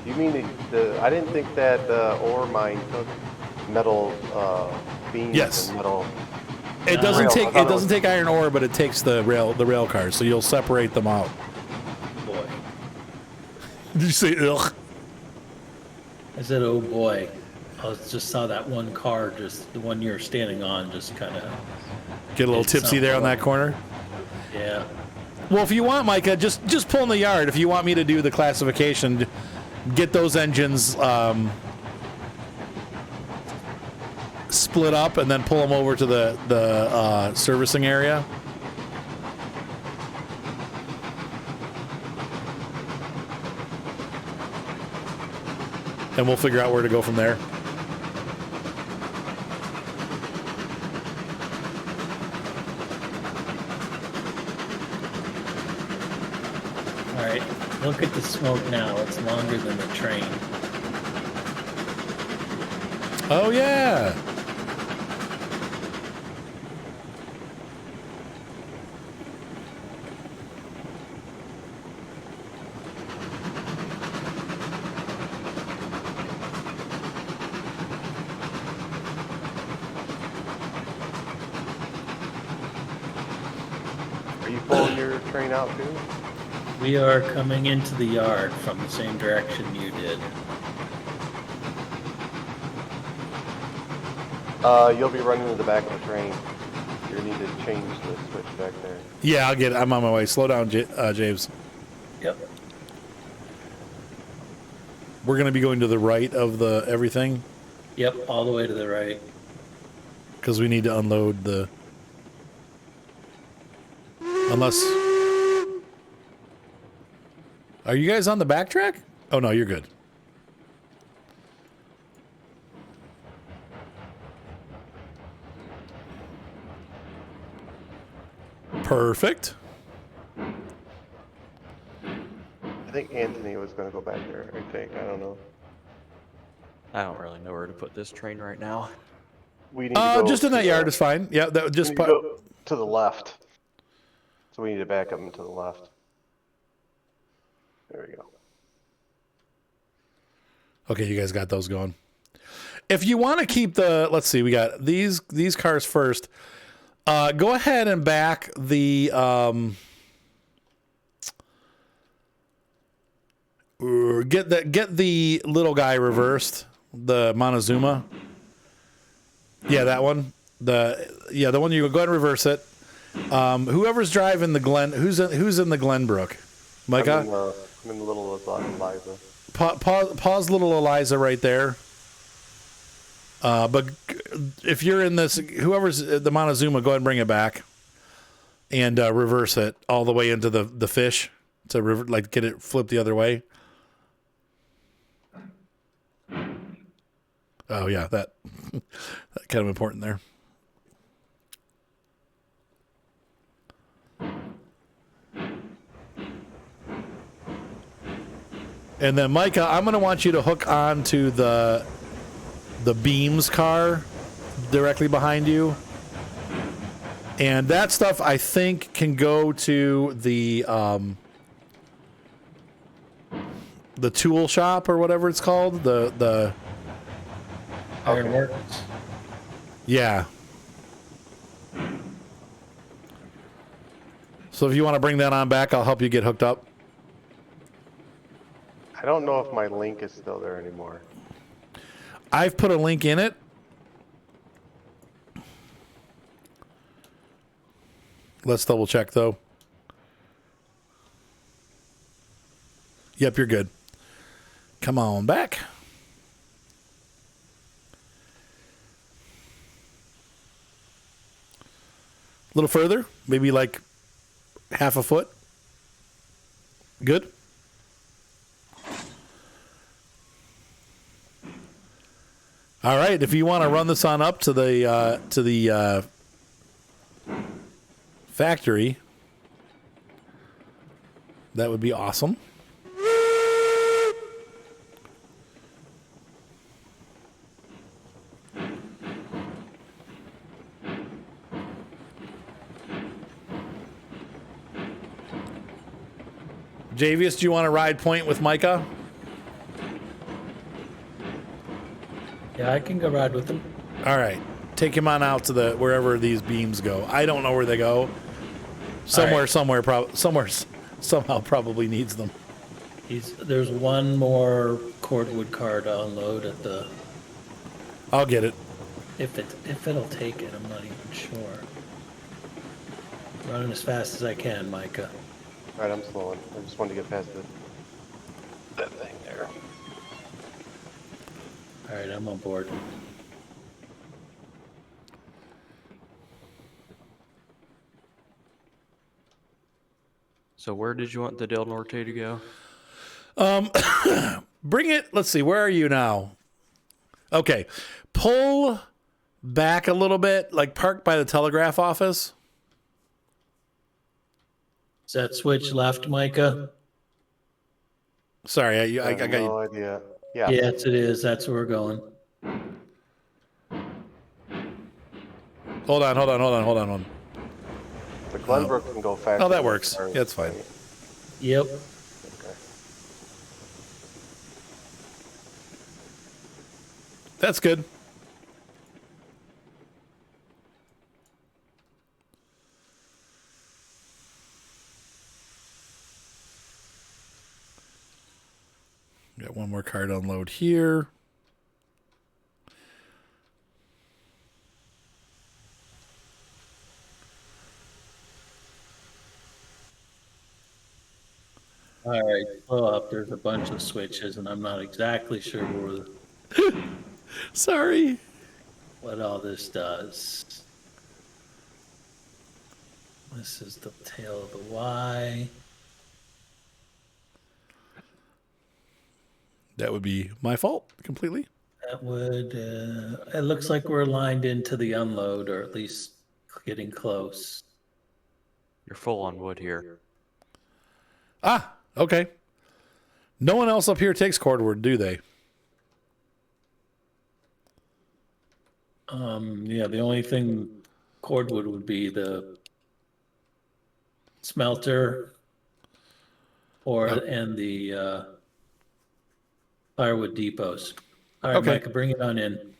You mean I didn't think that the ore mine took metal beams Yes. and metal. It doesn't Rail. I take thought it doesn't was- take iron ore, but it takes the rail cars, so you'll separate them out. Boy. Did you say ugh? I said, oh boy. I just saw that one car, just the one you're standing on, just kind of, Get a little It's tipsy there on that corner. yeah. Well, if you want, Micah, just pull in the yard. If you want me to do the classification, get those engines split up and then pull them over to the servicing area. And we'll figure out where to go from there. All right. Look at the smoke now. It's longer than the train. Oh, yeah. Are you pulling your train out too? We are coming into the yard from the same direction you did. You'll be running to the back of the train. You need to change the switch back there. Yeah, I'll get it. I'm on my way. Slow down, James. Yep. We're going to be going to the right of the everything Yep, all the way to the right. because we need to unload the... Unless... Are you guys on the backtrack? Oh, no, you're good. Perfect. I think Anthony was going to go back there. I don't know. I don't really know where to put this train right now. We need to go Just in to that the- yard is fine. Yeah, that we just need to go to the left. So we need to back up and to the left. There we go. Okay, you guys got those going. if you want to keep the, let's see, we got these cars first. Go ahead and back the get the little guy reversed, the Montezuma. Yeah, that one. The one you go ahead and reverse it. Whoever's driving the Glen, who's in the Glenbrook? Micah? I'm in the little Eliza. Pause little Eliza right there. But if you're in this, whoever's the Montezuma, go ahead and bring it back and reverse it all the way into the fish to get it flipped the other way. Oh yeah, that kind of important there. And then Micah, I'm going to want you to hook on to the Beams car directly behind you. And that stuff I think can go to the tool shop or whatever it's called, the Ironworks. Yeah. So if you want to bring that on back, I'll help you get hooked up. I don't know if my link is still there anymore. I've put a link in it. Let's double check though. Yep, you're good. Come on back. A little further, maybe like half a foot. Good. All right, if you want to run this on up to the factory, that would be awesome. Javius, do you want to ride point with Micah? Yeah, I can go ride with him. All right. Take him on out to wherever these beams go. I don't know where they go. Somewhere, somehow probably needs them. There's one more cordwood car to unload at the. I'll get it. If it'll take it, I'm not even sure. Running as fast as I can, Micah. All right, I'm slowing. I just wanted to get past that thing there. All right, I'm on board. So where did you want the Del Norte to go? Bring it. Let's see. Where are you now? Okay. Pull back a little bit, like park by the telegraph office. Is that switch left, Micah? Sorry, I got no you. idea. Yeah. Yes, it is. That's where we're going. Hold on. The Glenbrook can go faster. Oh, that works. Yeah, that's fine. Yep. Okay. That's good. Got one more car to unload here. All right, slow up. There's a bunch of switches, and I'm not exactly sure Sorry. what all this does. This is the tail of the Y. That would be my fault completely. That would, it looks like we're lined into the unload, or at least getting close. You're full on wood here. Ah, okay. No one else up here takes cordwood, do they? Yeah, the only thing cordwood would be the smelter and the firewood depots. All right, Okay. Micah, bring it on in.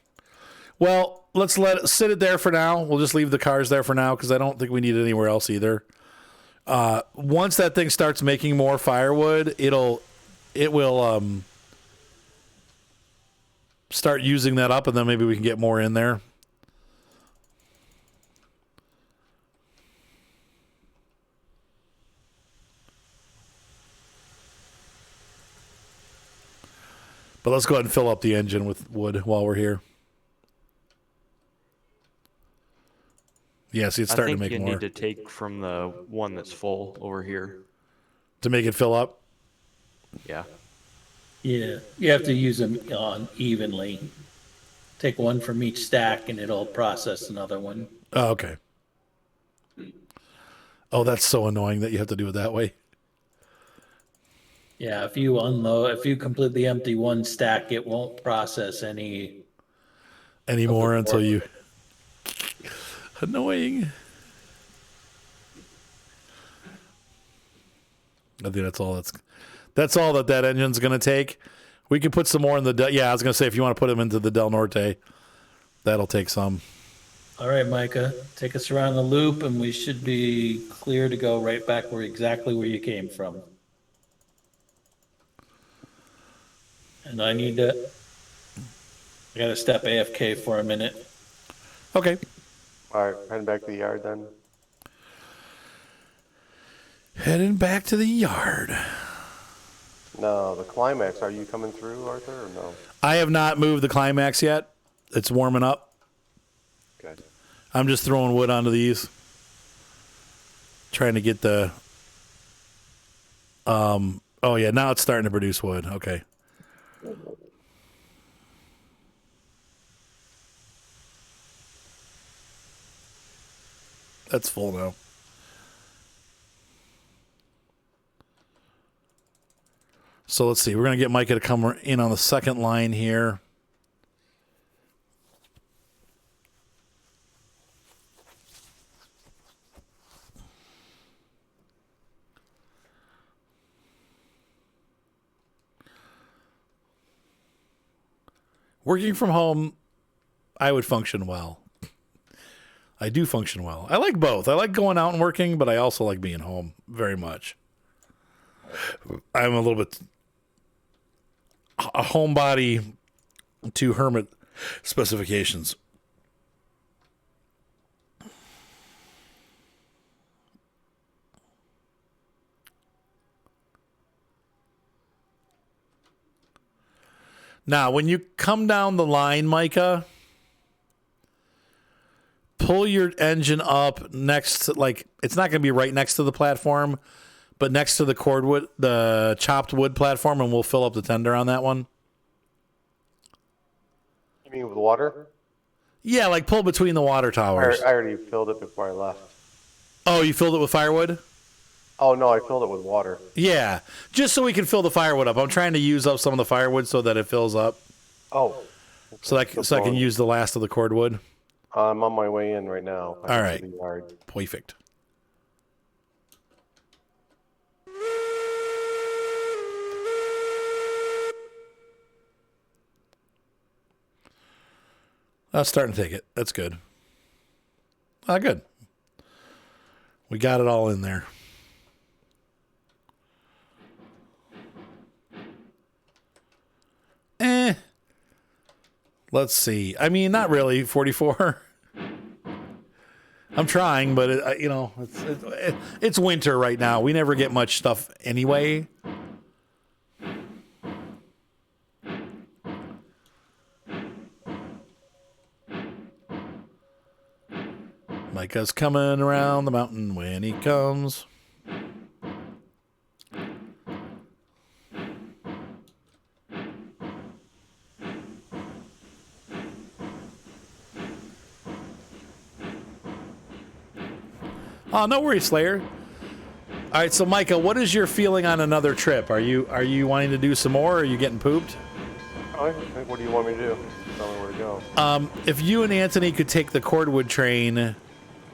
Well, let's let it sit it there for now. We'll just leave the cars there for now because I don't think we need it anywhere else either. Once that thing starts making more firewood, it will start using that up, and then maybe we can get more in there. But let's go ahead and fill up the engine with wood while we're here. Yeah, see, it's starting to make I think more. you need to take from the one that's full over here. To make it fill up? Yeah. Yeah, you have to use them on evenly. Take one from each stack and it'll process another one. Oh, okay. Oh, that's so annoying that you have to do it that way. Yeah, if you completely empty one stack, it won't process any Anymore until you... Annoying. I think that's all that engine's going to take. We can put some more in the... Yeah, I was going to say, if you want to put them into the Del Norte, that'll take some. All right, Micah, take us around the loop and we should be clear to go right back exactly where you came from. And I gotta step AFK for a minute. Okay. All right, heading back to the yard then. Heading back to the yard. No, the climax. Are you coming through, Arthur, or no? I have not moved the climax yet. It's warming up. Good. I'm just throwing wood onto these. Trying to get the... oh, yeah, now it's starting to produce wood. Okay. That's full now. So let's see. We're going to get Micah to come in on the second line here. Working from home, I would function well. I do function well. I like both. I like going out and working, but I also like being home very much. I'm a little bit a homebody to hermit specifications. Now, when you come down the line, Micah, pull your engine up next to, like, it's not going to be right next to the platform, but next to the cordwood, the chopped wood platform, and we'll fill up the tender on that one. You mean with water? Yeah, like pull between the water towers. I already filled it before I left. Oh, you filled it with firewood? Oh, no, I filled it with water. Yeah, just so we can fill the firewood up. I'm trying to use up some of the firewood so that it fills up. Oh. So I can use the last of the cordwood. I'm on my way in right now. All right. To the yard. Perfect. That's starting to take it. That's good. Good. We got it all in there. Let's see. I mean, not really. 44. I'm trying, but it's winter right now. We never get much stuff anyway. Micah's coming around the mountain when he comes. Oh, no worries, Slayer. All right, so Micah, what is your feeling on another trip? Are you wanting to do some more, or are you getting pooped? What do you want me to do? Tell me where to go. If you and Anthony could take the cordwood train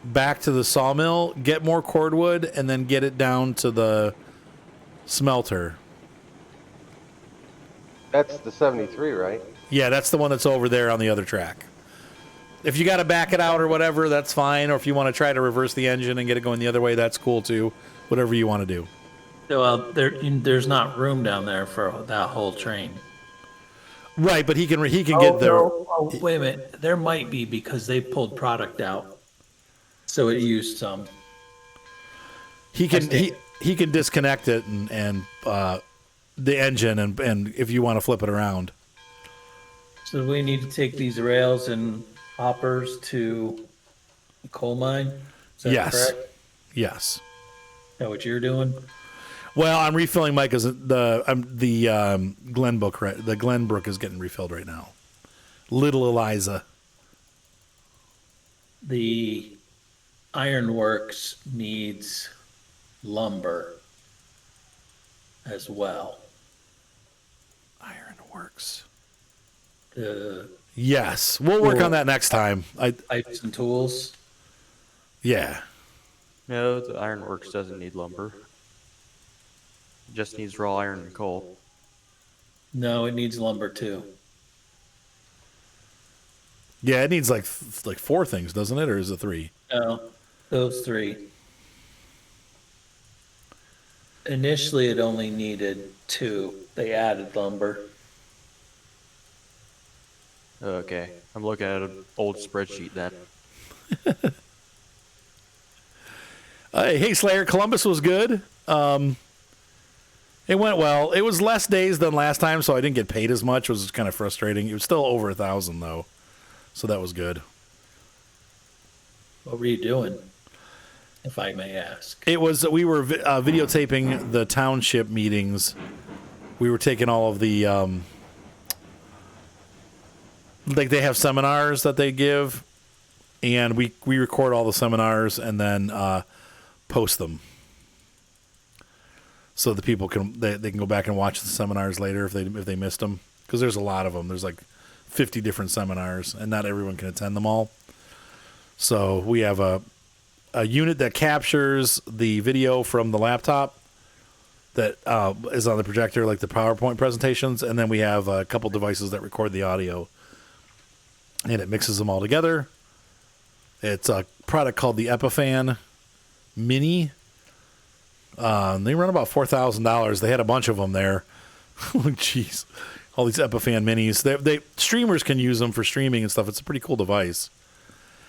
back to the sawmill, get more cordwood, and then get it down to the smelter. That's the 73, right? Yeah, that's the one that's over there on the other track. If you got to back it out or whatever, that's fine. Or if you want to try to reverse the engine and get it going the other way, that's cool too. Whatever you want to do. So there's not room down there for that whole train. Right, but he can get there. No. Oh, wait a minute. There might be because they pulled product out, so it used some. He can disconnect it and the engine and if you want to flip it around. So we need to take these rails and hoppers to the coal mine. Is that Yes. correct? Yes. Is that what you're doing? Well, I'm refilling Micah's the Glenbrook. The Glenbrook is getting refilled right now. Little Eliza. The Ironworks needs lumber as well. Ironworks. The Yes, we'll work on that next time. pipes and tools. Yeah. No, the Ironworks doesn't need lumber. It just needs raw iron and coal. No, it needs lumber too. Yeah, it needs like 4 things, doesn't it, or is it 3? No, those 3. Initially, it only needed 2. They added lumber. Okay, I'm looking at an old spreadsheet then. Hey, Slayer, Columbus was good. It went well. It was less days than last time, so I didn't get paid as much. It was kind of frustrating. It was still over 1,000 though, so that was good. What were you doing, if I may ask? It was we were videotaping the township meetings. We were taking all of the like they have seminars that they give, and we record all the seminars and then post them. So the people they can go back and watch the seminars later if they missed them, because there's a lot of them. There's like 50 different seminars, and not everyone can attend them all. So we have a unit that captures the video from the laptop that is on the projector, like the PowerPoint presentations, and then we have a couple devices that record the audio, and it mixes them all together. It's a product called the Epiphan Mini. They run about $4,000. They had a bunch of them there. Jeez, all these Epiphan Minis. They streamers can use them for streaming and stuff. It's a pretty cool device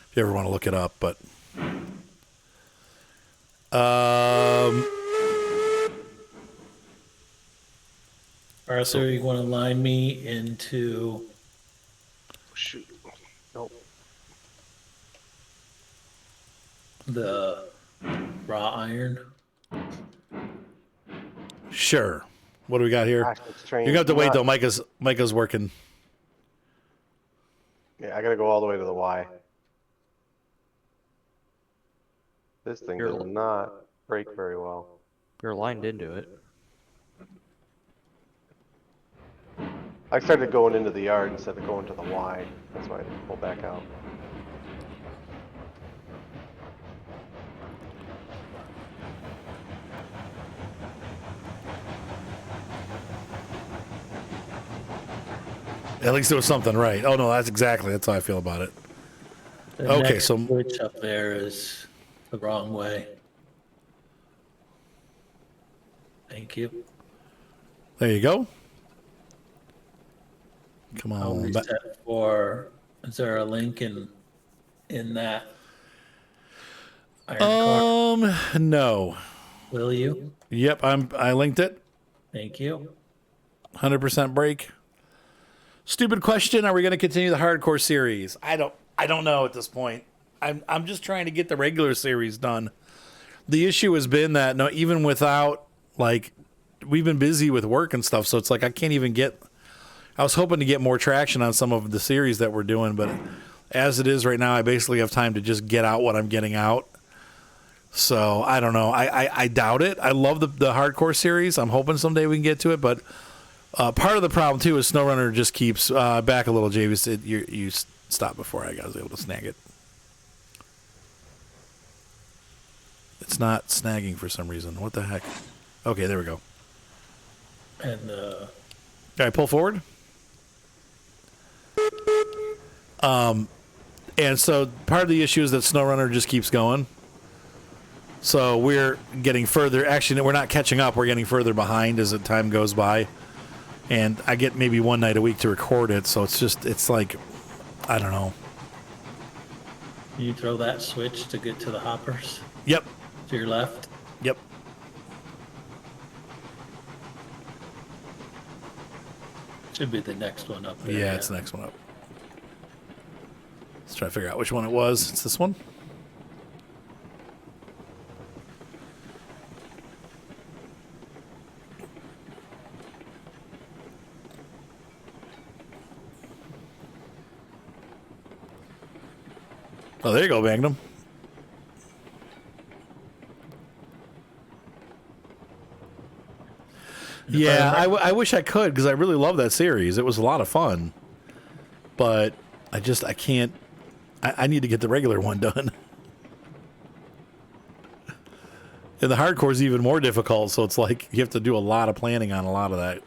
if you ever want to look it up. But Arthur, you want to line me into Shoot. Nope. the raw iron? sure. What do we got here? Gosh, this train You're gonna have to is wait nuts. though. Micah's working. Yeah, I gotta go all the way to the Y. This thing You're does not break very well. You're lined into it. I started going into the yard instead of going to the Y. That's why I didn't pull back out. At least it was something right. Oh no, that's how I feel about it. The Okay, next so- switch up there is the wrong way. Thank you. There you go. Come I'll on. reset for. Is there a link in that iron car? No. Will you? Yep, I linked it. Thank you. 100% break. Stupid question. Are we going to continue the hardcore series? I don't know at this point. I'm just trying to get the regular series done. The issue has been that even without we've been busy with work and stuff, so it's like I can't even get. I was hoping to get more traction on some of the series that we're doing, but as it is right now, I basically have time to just get out what I'm getting out. So I don't know. I doubt it. I love the hardcore series. I'm hoping someday we can get to it, but part of the problem too is SnowRunner just keeps back a little. Javis, you stopped before I was able to snag it. It's not snagging for some reason. What the heck? Okay, there we go. And All right, pull forward. And so part of the issue is that SnowRunner just keeps going. So we're getting further. Actually, we're not catching up. We're getting further behind as the time goes by. And I get maybe one night a week to record it. So it's like, I don't know. Can you throw that switch to get to the hoppers? Yep. To your left? Yep. Should be the next one up there. Yeah, it's the next one up. Let's try to figure out which one it was. It's this one. Oh, there you go, Magnum. Yeah, I wish I could because I really love that series. It was a lot of fun. But I can't. I need to get the regular one done. And the hardcore is even more difficult, so it's like you have to do a lot of planning on a lot of that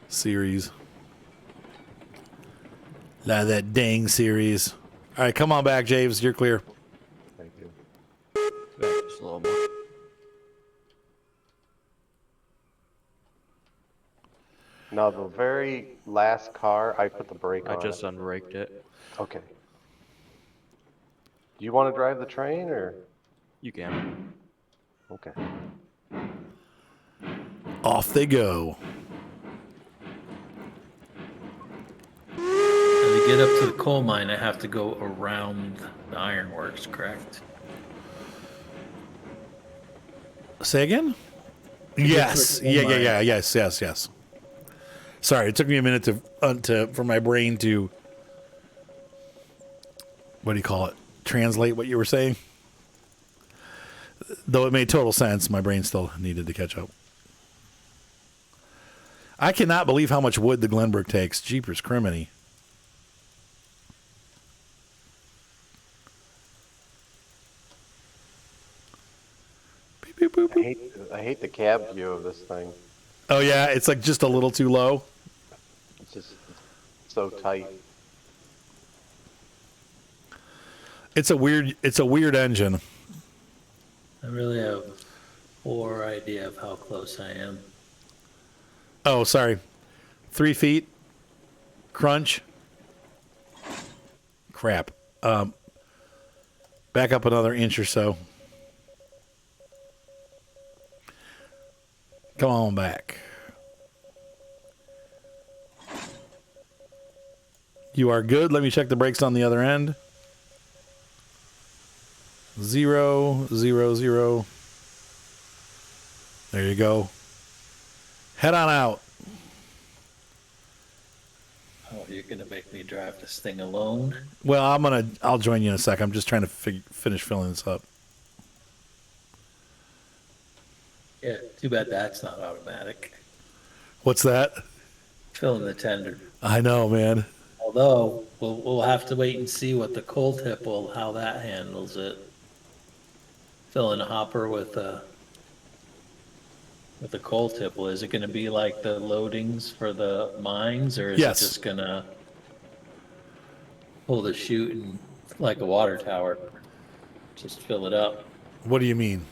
series. A lot of that dang series. All right, come on back, James. You're clear. Thank you. Back just a little more. Now, the very last car, I put the brake on. I just unraked it. Okay. Do you want to drive the train, or? You can. Okay. Off they go. To get up to the coal mine, I have to go around the Ironworks, correct? Say again? get Yes. to the coal Yeah. mine. Yes. Sorry, it took me a minute for my brain to, what do you call it? Translate what you were saying. Though it made total sense, my brain still needed to catch up. I cannot believe how much wood the Glenbrook takes. Jeepers criminy. Beep, beep, boop, boop. I hate the cab view of this thing. Oh yeah, it's like just a little too low. It's just so tight. It's a weird engine. I really have poor idea of how close I am. Oh, sorry. 3 feet. Crunch. Crap. Back up another inch or so. Come on back. You are good. Let me check the brakes on the other end. 0, 0, 0. There you go. Head on out. Oh, you're gonna make me drive this thing alone? Well, I'll join you in a sec. I'm just trying to finish filling this up. Yeah, too bad that's not automatic. What's that? Filling the tender. I know, man. Although, we'll have to wait and see what the coal tip how that handles it. Filling a hopper with a coal tipple, is it gonna be like the loadings for the mines, or is Yes. it just gonna pull the chute and like a water tower, just fill it up? What do you mean?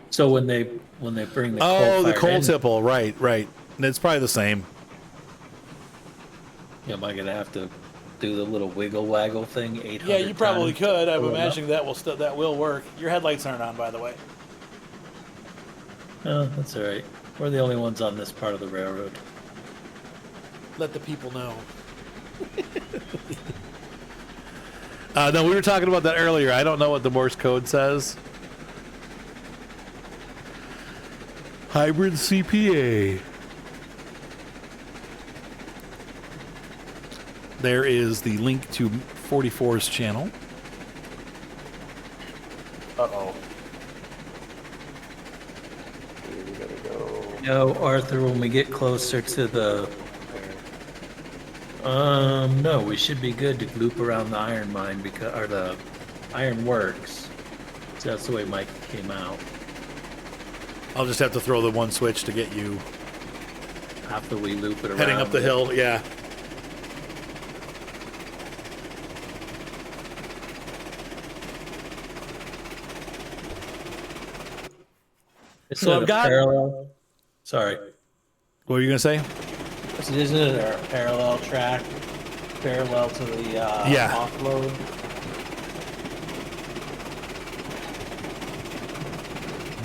So when they bring the Oh, the coal-fired coal engine, tipple. Right. It's probably the same. am I gonna have to do the little wiggle waggle thing 800 Yeah, you probably times? could. I'm Pull it up? imagining that will work. Your headlights aren't on, by the way. Oh, that's all right. We're the only ones on this part of the railroad. Let the people know. No, we were talking about that earlier. I don't know what the Morse code says. Hybrid CPA. There is the link to 44's channel. Uh-oh. We gotta go. No, Arthur, when we get closer to the... no, we should be good to loop around the iron mine, or the Ironworks. So that's the way Mike came out. I'll just have to throw the one switch to get you After we loop it around. heading up the hill. Yeah. Isn't it I've a got- parallel? Sorry. What were you gonna say? Isn't it a parallel track? Parallel to the Yeah. offload?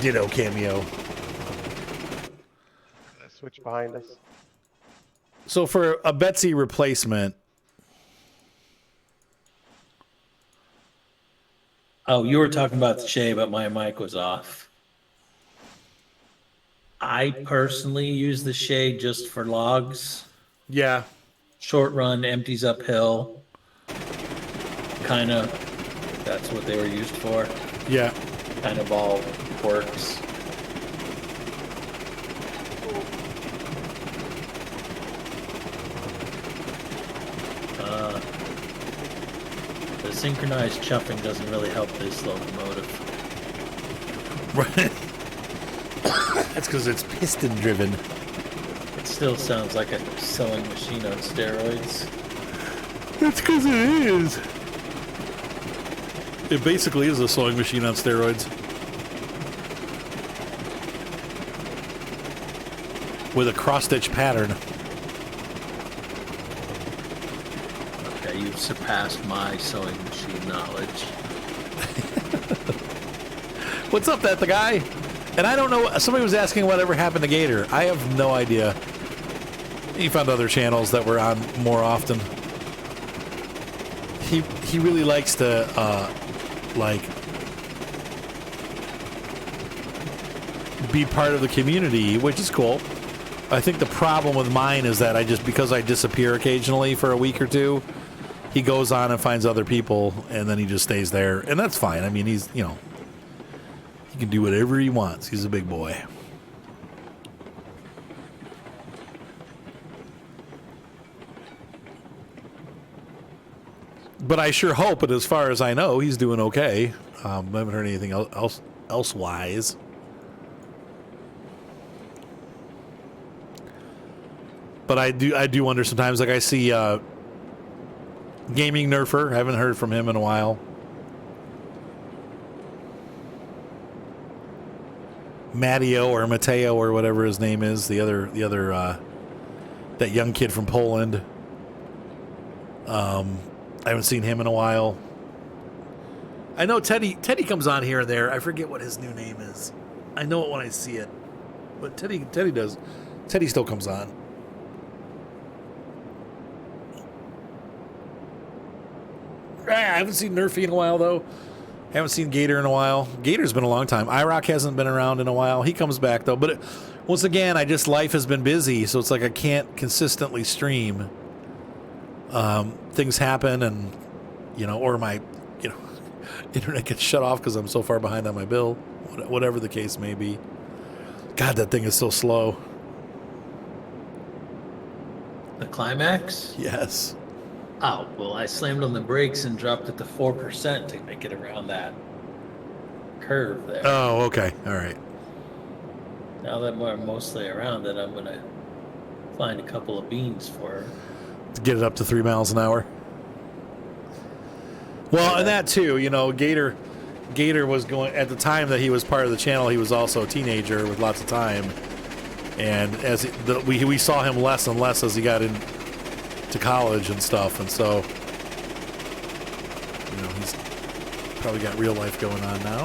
Ditto cameo. Switch behind us. So for a Betsy replacement, Oh, you were talking about the Shay, but my mic was off. I personally use the Shay just for logs. yeah, Short run, empties uphill. Kind of, that's what they were used for. yeah. Kind of all works. The synchronized chuffing doesn't really help this locomotive. Right. That's because it's piston driven. It still sounds like a sewing machine on steroids. That's because it is. It basically is a sewing machine on steroids. With a cross-stitch pattern. Okay, you've surpassed my sewing machine knowledge. What's up, that the guy? And I don't know. Somebody was asking whatever happened to Gator. I have no idea. He found other channels that were on more often. He really likes to like be part of the community, which is cool. I think the problem with mine is that because I disappear occasionally for a week or two, he goes on and finds other people, and then he just stays there, and that's fine. I mean, he's, he can do whatever he wants. He's a big boy. But I sure hope, and as far as I know, he's doing okay. I haven't heard anything elsewise. But I do wonder sometimes. Like I see Gaming Nerfer. I haven't heard from him in a while. Matteo or Mateo or whatever his name is, the other that young kid from Poland. I haven't seen him in a while. I know Teddy comes on here and there. I forget what his new name is. I know it when I see it. But Teddy does. Teddy still comes on. I haven't seen Nerfy in a while, though. Haven't seen Gator in a while. Gator's been a long time. IROC hasn't been around in a while. He comes back, though. But once again, life has been busy, so it's like I can't consistently stream. Things happen, and, or my, internet gets shut off because I'm so far behind on my bill. Whatever the case may be. God, that thing is so slow. The climax? Yes. Oh, well, I slammed on the brakes and dropped it to 4% to make it around that curve there. Oh, okay. All right. Now that we're mostly around it, I'm going to find a couple of beans for her. To get it up to 3 miles an hour. Well, and that too, Gator was going, at the time that he was part of the channel, he was also a teenager with lots of time. And as we saw him less and less as he got into college and stuff, and so he's probably got real life going on now,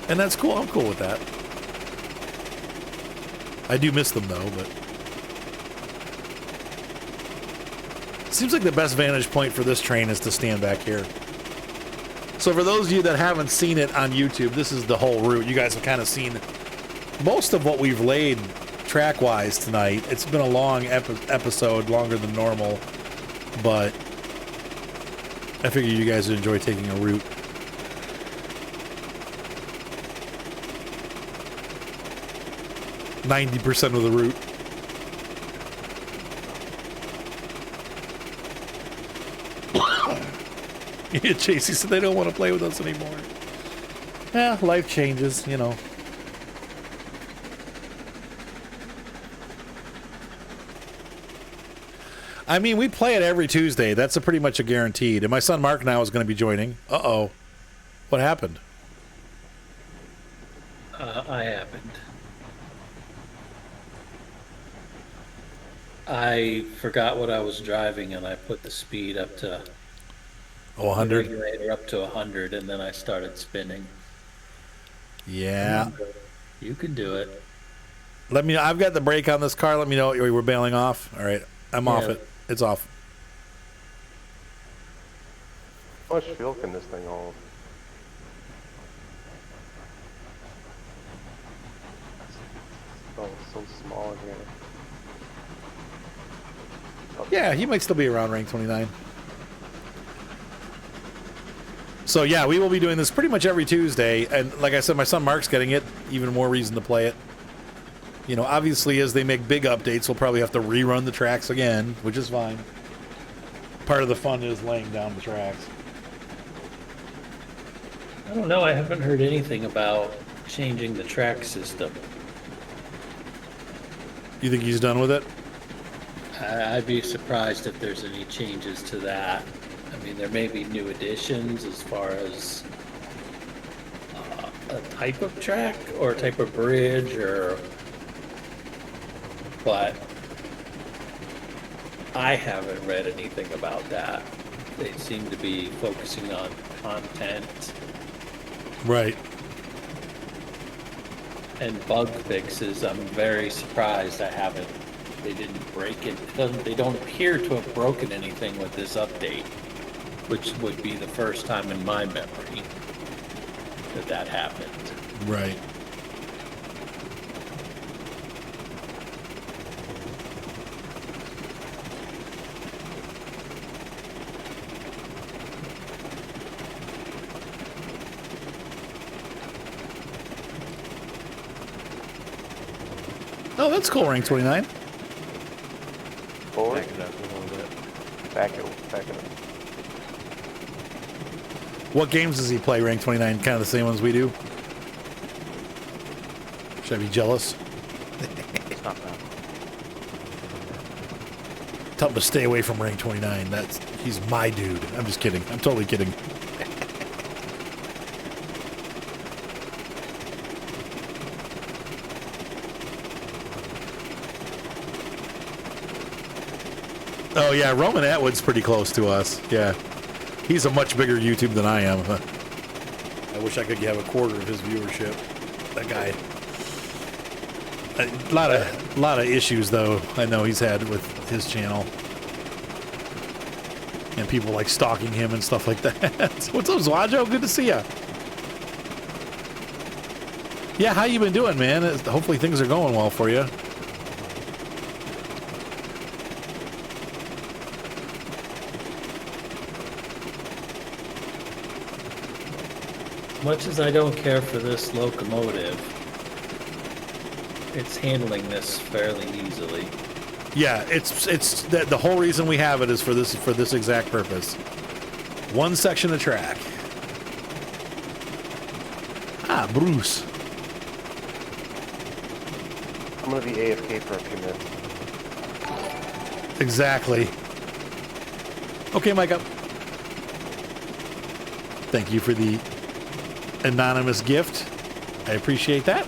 and that's cool. I'm cool with that. I do miss them though, but seems like the best vantage point for this train is to stand back here. So for those of you that haven't seen it on YouTube, this is the whole route. You guys have kind of seen most of what we've laid track-wise tonight. It's been a long episode, longer than normal, but I figured you guys would enjoy taking a route. %90 of the route. Yeah, Chasey said they don't want to play with us anymore. Yeah, life changes, I mean, we play it every Tuesday. That's pretty much a guaranteed. And my son Mark now is going to be joining. Uh-oh. What happened? I haven't. I forgot what I was driving and I put the speed up to Oh, the 100. regulator up to 100 and then I started spinning. Yeah. You can do it. Let me know. I've got the brake on this car. Let me know we're bailing off. All right. I'm off Yeah. it. It's off. How much fuel can this thing hold? So small in here. Yeah, he might still be around rank 29. So yeah, we will be doing this pretty much every Tuesday, and like I said, my son Mark's getting it. Even more reason to play it. You know, obviously, as they make big updates, we'll probably have to rerun the tracks again, which is fine. Part of the fun is laying down the tracks. I don't know. I haven't heard anything about changing the track system. You think he's done with it? I'd be surprised if there's any changes to that. I mean, there may be new additions as far as a type of track or a type of bridge, but I haven't read anything about that. They seem to be focusing on content Right. and bug fixes. I'm very surprised they didn't break it. They don't appear to have broken anything with this update, which would be the first time in my memory that happened. Right. Oh, that's cool, rank 29. Forward? Back it up a little bit. Back it up. What games does he play, rank 29? Kind of the same ones we do? Should I be jealous? It's not bad. Tell him to stay away from rank 29. He's my dude. I'm just kidding. I'm totally kidding. Oh yeah, Roman Atwood's pretty close to us. Yeah, he's a much bigger YouTube than I am. I wish I could have a quarter of his viewership. That guy. A lot of issues though. I know he's had with his channel, and people like stalking him and stuff like that. What's up, Zwajo? Good to see ya. Yeah, how you been doing, man? Hopefully things are going well for you. As much as I don't care for this locomotive, it's handling this fairly easily. Yeah, it's the whole reason we have it is for this exact purpose. One section of track. Ah, Bruce. I'm gonna be AFK for a few minutes. Exactly. Okay, Micah. Thank you for the anonymous gift. I appreciate that.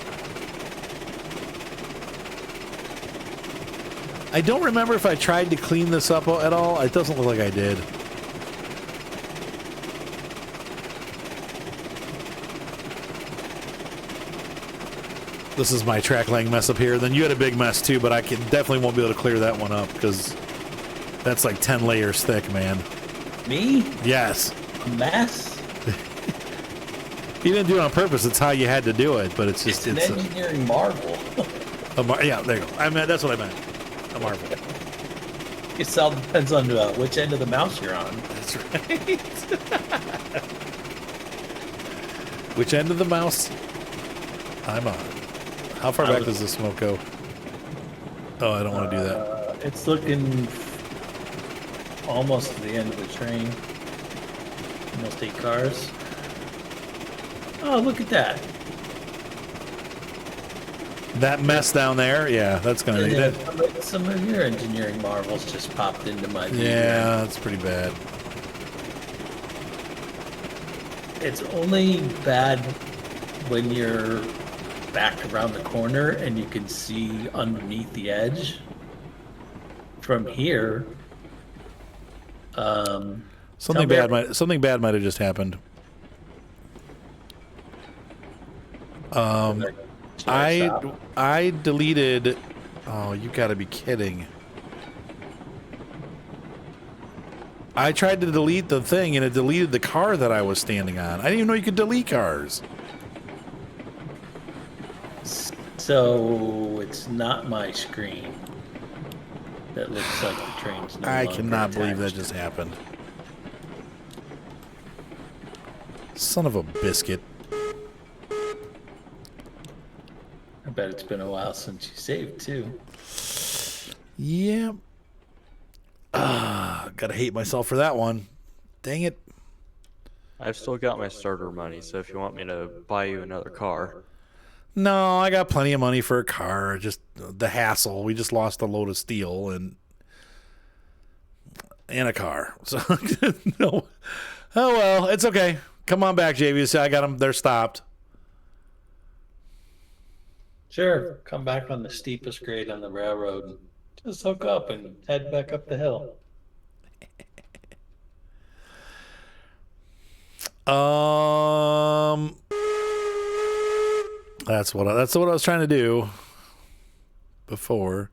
I don't remember if I tried to clean this up at all. It doesn't look like I did. This is my track laying mess up here. Then you had a big mess too, but I definitely won't be able to clear that one up because that's like 10 layers thick, man. Me? Yes. A mess? You didn't do it on purpose. It's how you had to do it, but it's just It's an engineering marvel. yeah, there you go. I meant that's what I meant. A marvel. It all depends on which end of the mouse you're on. That's right. Which end of the mouse I'm on? How far back does the smoke go? Oh, I don't want to do that. It's looking almost to the end of the train. Almost 8 cars. Oh, look at that. That mess down there, yeah, that's gonna be that. Some of your engineering marvels just popped into my view. Yeah, that's pretty bad. It's only bad when you're back around the corner and you can see underneath the edge. From here, Something tell bad me- might have just happened. Should I stop? I deleted. Oh, you got to be kidding! I tried to delete the thing and it deleted the car that I was standing on. I didn't even know you could delete cars. So it's not my screen. That looks like the train's no I longer cannot believe that attached. just happened. Son of a biscuit. I bet it's been a while since you saved too. Yeah. Gotta hate myself for that one. Dang it. I've still got my starter money, so if you want me to buy you another car. No, I got plenty of money for a car. Just the hassle. We just lost a load of steel and a car. So no. Oh well, it's okay. Come on back, JV. I got them. They're stopped. Sure, come back on the steepest grade on the railroad and just hook up and head back up the hill. That's what I was trying to do before.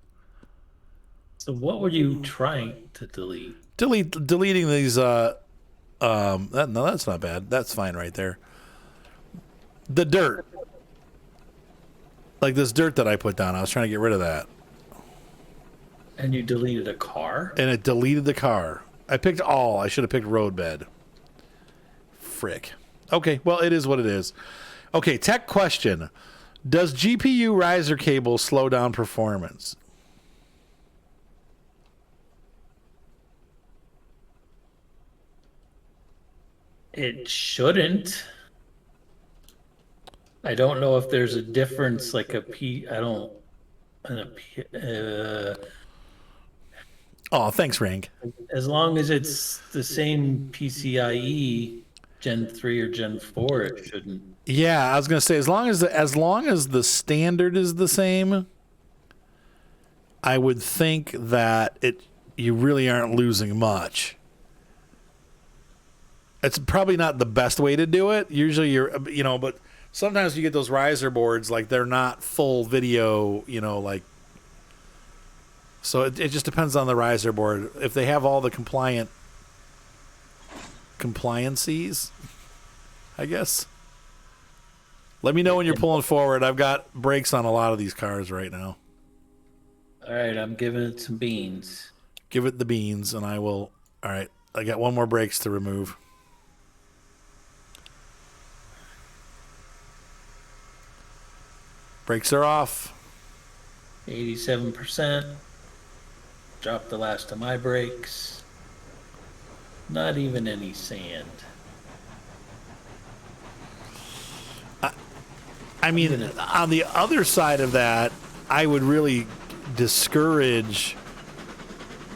So what were you trying to delete? Deleting these no, that's not bad. That's fine right there. The dirt. Like this dirt that I put down, I was trying to get rid of that. And you deleted a car? And it deleted the car. I picked all. I should have picked roadbed. Frick. Okay, well, it is what it is. Okay, tech question. Does GPU riser cable slow down performance? It shouldn't. I don't know if there's a difference, like a P. I don't. Oh, thanks, Rank. As long as it's the same PCIe Gen 3 or Gen 4, it shouldn't. Yeah, I was gonna say as long as the standard is the same, I would think that you really aren't losing much. It's probably not the best way to do it. Usually but sometimes you get those riser boards, like they're not full video, like. So it just depends on the riser board. If they have all the compliances, I guess. Let me know when you're pulling forward. I've got brakes on a lot of these cars right now. All right, I'm giving it some beans. Give it the beans, and I will. All right, I got one more brakes to remove. Brakes are off. 87%. Dropped the last of my brakes. Not even any sand. I mean, on the other side of that, I would really discourage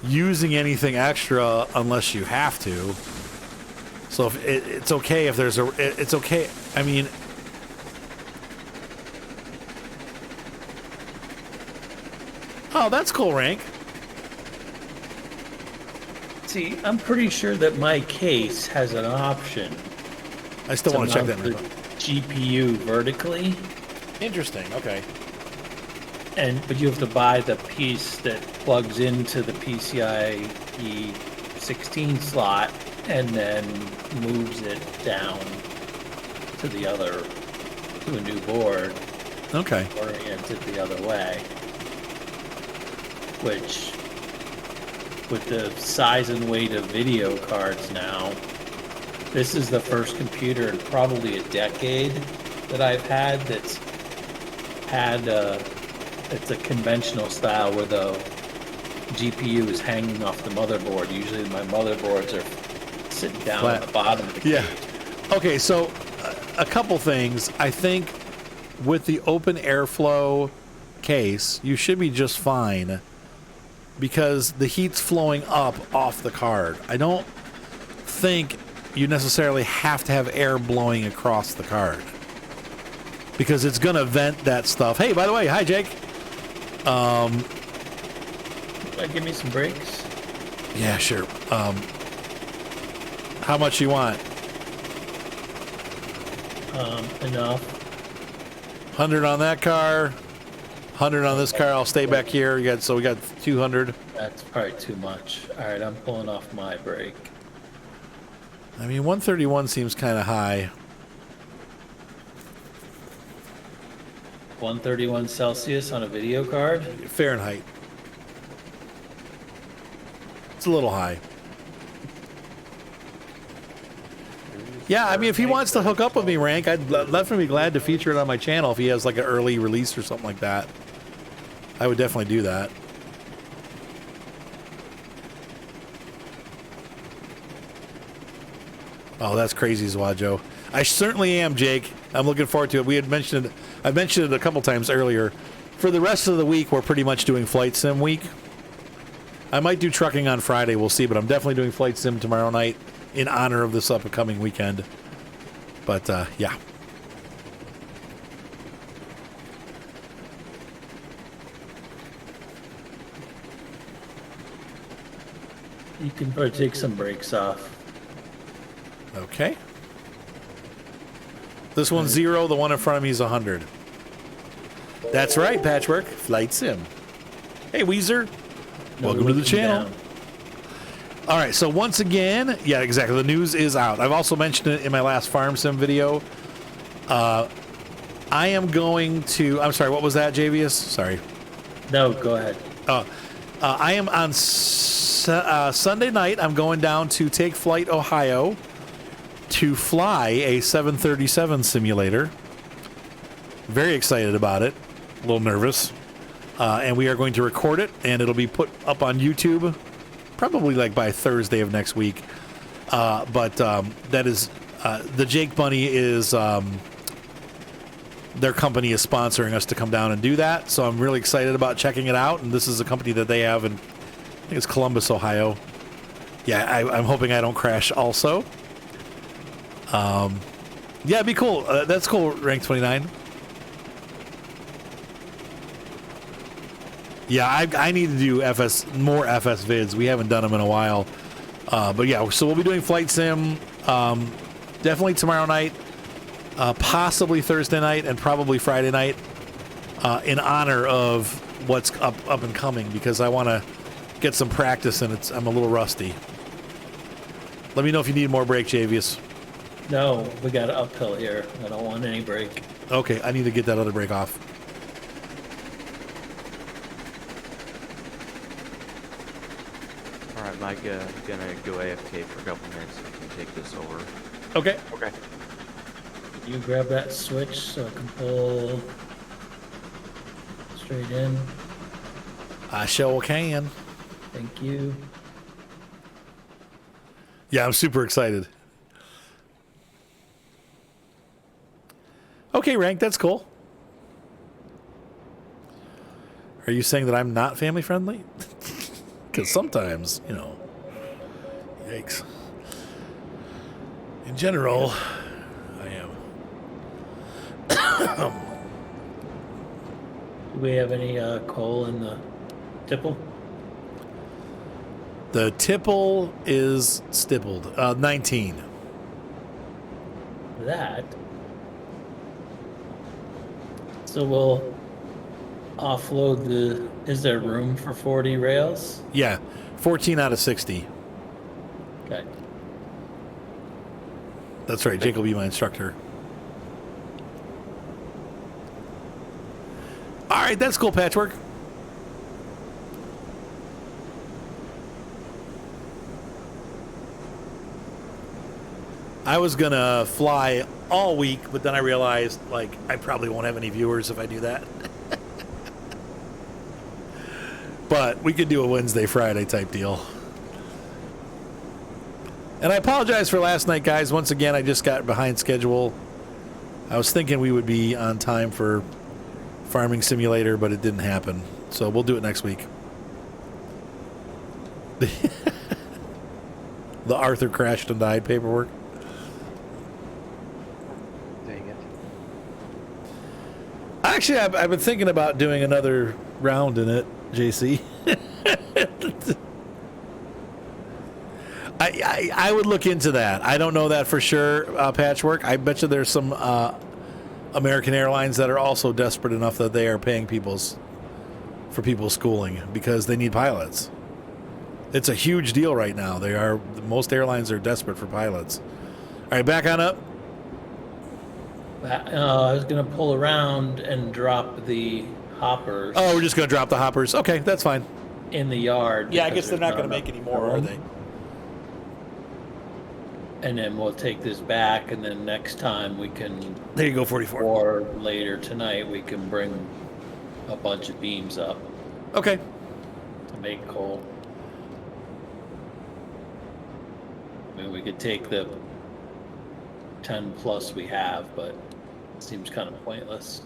using anything extra unless you have to. So if it's okay if there's it's okay. I mean, oh, that's cool, Rank. See, I'm pretty sure that my case has an option. I still want to check that. mount the GPU vertically, Interesting. Okay. but you have to buy the piece that plugs into the PCIe 16 slot and then moves it down to a new board, Okay. oriented the other way. Which, with the size and weight of video cards now, this is the first computer in probably a decade that I've had that's had it's a conventional style where the GPU is hanging off the motherboard. Usually my motherboards are sitting down Flat. at the bottom of the Yeah. case. Okay, so a couple things. I think with the open airflow case, you should be just fine because the heat's flowing up off the card. I don't think you necessarily have to have air blowing across the card. because it's going to vent that stuff. Hey, by the way, hi, Jake. Give me some breaks. Yeah, sure. How much you want? Enough. 100 on that car. 100 on this car. I'll stay back here. So we got 200. That's probably too much. All right, I'm pulling off my break. I mean, 131 seems kind of high. 131 Celsius on a video card. Fahrenheit. It's a little high. Yeah, I mean, if he wants to hook up with me, Rank, I'd definitely be glad to feature it on my channel if he has like an early release or something like that. I would definitely do that. Oh, that's crazy, Zwajo. I certainly am, Jake. I'm looking forward to it. We had mentioned it. I mentioned it a couple times earlier. For the rest of the week, we're pretty much doing Flight Sim week. I might do trucking on Friday. We'll see, but I'm definitely doing Flight Sim tomorrow night in honor of this upcoming weekend. But, yeah. You can probably take some breaks off. Okay. This one's 0. The one in front of me is 100. That's right, Patchwork. Flight Sim. Hey, Weezer. Welcome to the channel. Down. All right, so once again, yeah, exactly. The news is out. I've also mentioned it in my last Farm Sim video. I am going to... I'm sorry, what was that, JVS? Sorry. No, go ahead. I am on Sunday night. I'm going down to Take Flight, Ohio, to fly a 737 simulator. Very excited about it. A little nervous. And we are going to record it, and it'll be put up on YouTube probably like by Thursday of next week. But that is... the Jake Bunny is... their company is sponsoring us to come down and do that, so I'm really excited about checking it out. And this is a company that they have in, I think it's Columbus, Ohio. Yeah, I'm hoping I don't crash also. Yeah, it'd be cool. That's cool, Rank 29. Yeah, I need to do more FS vids. We haven't done them in a while. But yeah, so we'll be doing Flight Sim definitely tomorrow night. Possibly Thursday night and probably Friday night in honor of what's up and coming, because I want to get some practice and I'm a little rusty. Let me know if you need more break, Javius. No, we got an uphill here. I don't want any break. Okay, I need to get that other break off. All right, Mike, gonna go AFK for a couple minutes so I can take this over. Okay. Okay. You grab that switch so I can pull straight in. I sure can. Thank you. Yeah, I'm super excited. Okay, Rank, that's cool. Are you saying that I'm not family friendly? Because sometimes, you know, yikes. In general, I am. Do we have any coal in the tipple? The tipple is stippled. 19. That. So we'll offload the... Is there room for 40 rails? Yeah, 14 out of 60. Okay. That's right, Jake will be my instructor. All right, that's cool, Patchwork. I was going to fly all week, but then I realized, like, I probably won't have any viewers if I do that. But we could do a Wednesday, Friday type deal. And I apologize for last night, guys. Once again, I just got behind schedule. I was thinking we would be on time for Farming Simulator, but it didn't happen. So we'll do it next week. The Arthur crashed and died paperwork. Dang it. Actually, I've been thinking about doing another round in it, JC. I would look into that. I don't know that for sure, Patchwork. I bet you there's some American Airlines that are also desperate enough that they are paying for people's schooling because they need pilots. It's a huge deal right now. Most airlines are desperate for pilots. All right, back on up. I was gonna pull around and drop the hoppers. Oh, we're just going to drop the hoppers. Okay, that's fine. in the yard. Yeah, I because guess they're not there's going to make any more, are room. they? And then we'll take this back, and then next time we can, There you go, 44. or later tonight, we can bring a bunch of beams up Okay. to make coal. I mean, we could take the 10 plus we have, but it seems kind of pointless.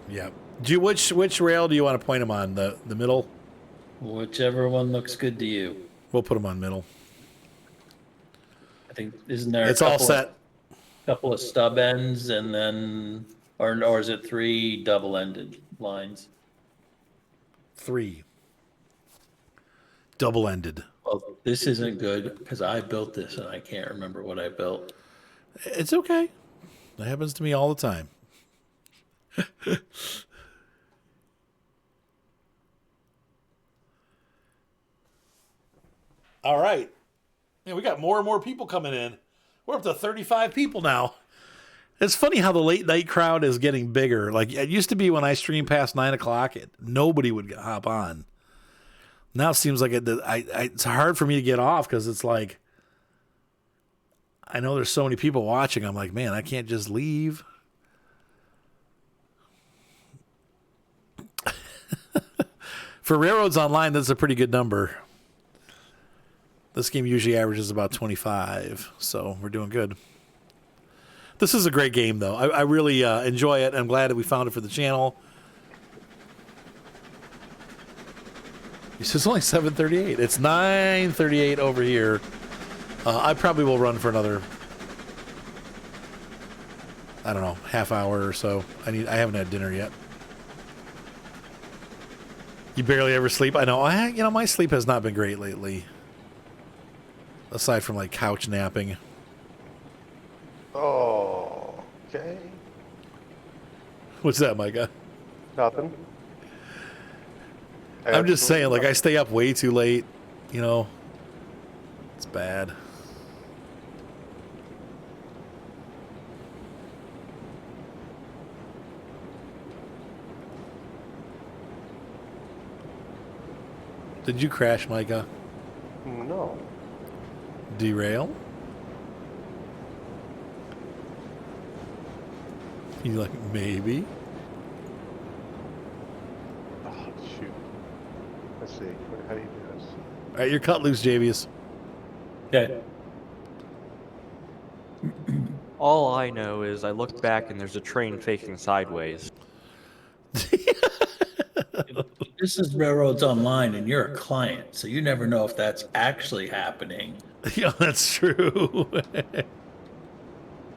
Yeah. Which rail do you want to point them on? The middle? Whichever one looks good to you. We'll put them on middle. I think, isn't there It's a all couple set. couple of stub ends and then, or is it 3 double-ended lines? 3. Double-ended. Well, this isn't good because I built this and I can't remember what I built. It's okay. That happens to me all the time. All right. Yeah, we got more and more people coming in. We're up to 35 people now. It's funny how the late night crowd is getting bigger. Like it used to be when I streamed past 9 o'clock, nobody would hop on. Now it seems like it's hard for me to get off because it's like, I know there's so many people watching. I'm like, man, I can't just leave. For Railroads Online, that's a pretty good number. This game usually averages about 25, so we're doing good. This is a great game, though. I really enjoy it. I'm glad that we found it for the channel. He says only 7:38. It's 9:38 over here. I probably will run for another, I don't know, half hour or so. I haven't had dinner yet. You barely ever sleep? I know. My sleep has not been great lately. Aside from like couch napping. Oh, okay. What's that, Micah? Nothing. I'm just saying, like, I Absolutely stay up way too late. It's bad. Did you crash, Micah? nothing. No. Derail? You like, maybe? Oh, shoot. Let's see. How do you do this? All right, you're cut loose, Javius. Okay. All I know is I looked back and there's a train facing sideways. This is Railroads Online and you're a client, so you never know if that's actually happening. Yeah, that's true.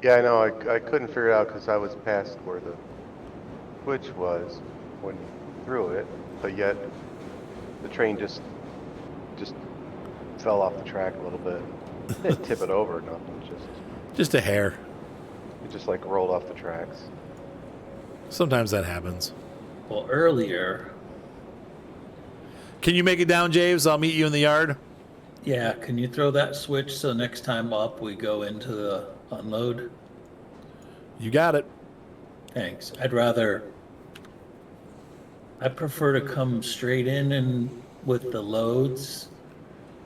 Yeah, I know. I couldn't figure it out because I was past where the switch was when you threw it, but yet the train just fell off the track a little bit. Didn't tip it over, nothing. Just a hair. It just like rolled off the tracks. Sometimes that happens. Well, earlier, Can you make it down, Javes? I'll meet you in the yard. yeah, can you throw that switch so next time up we go into the unload? You got it. Thanks. I prefer to come straight in and with the loads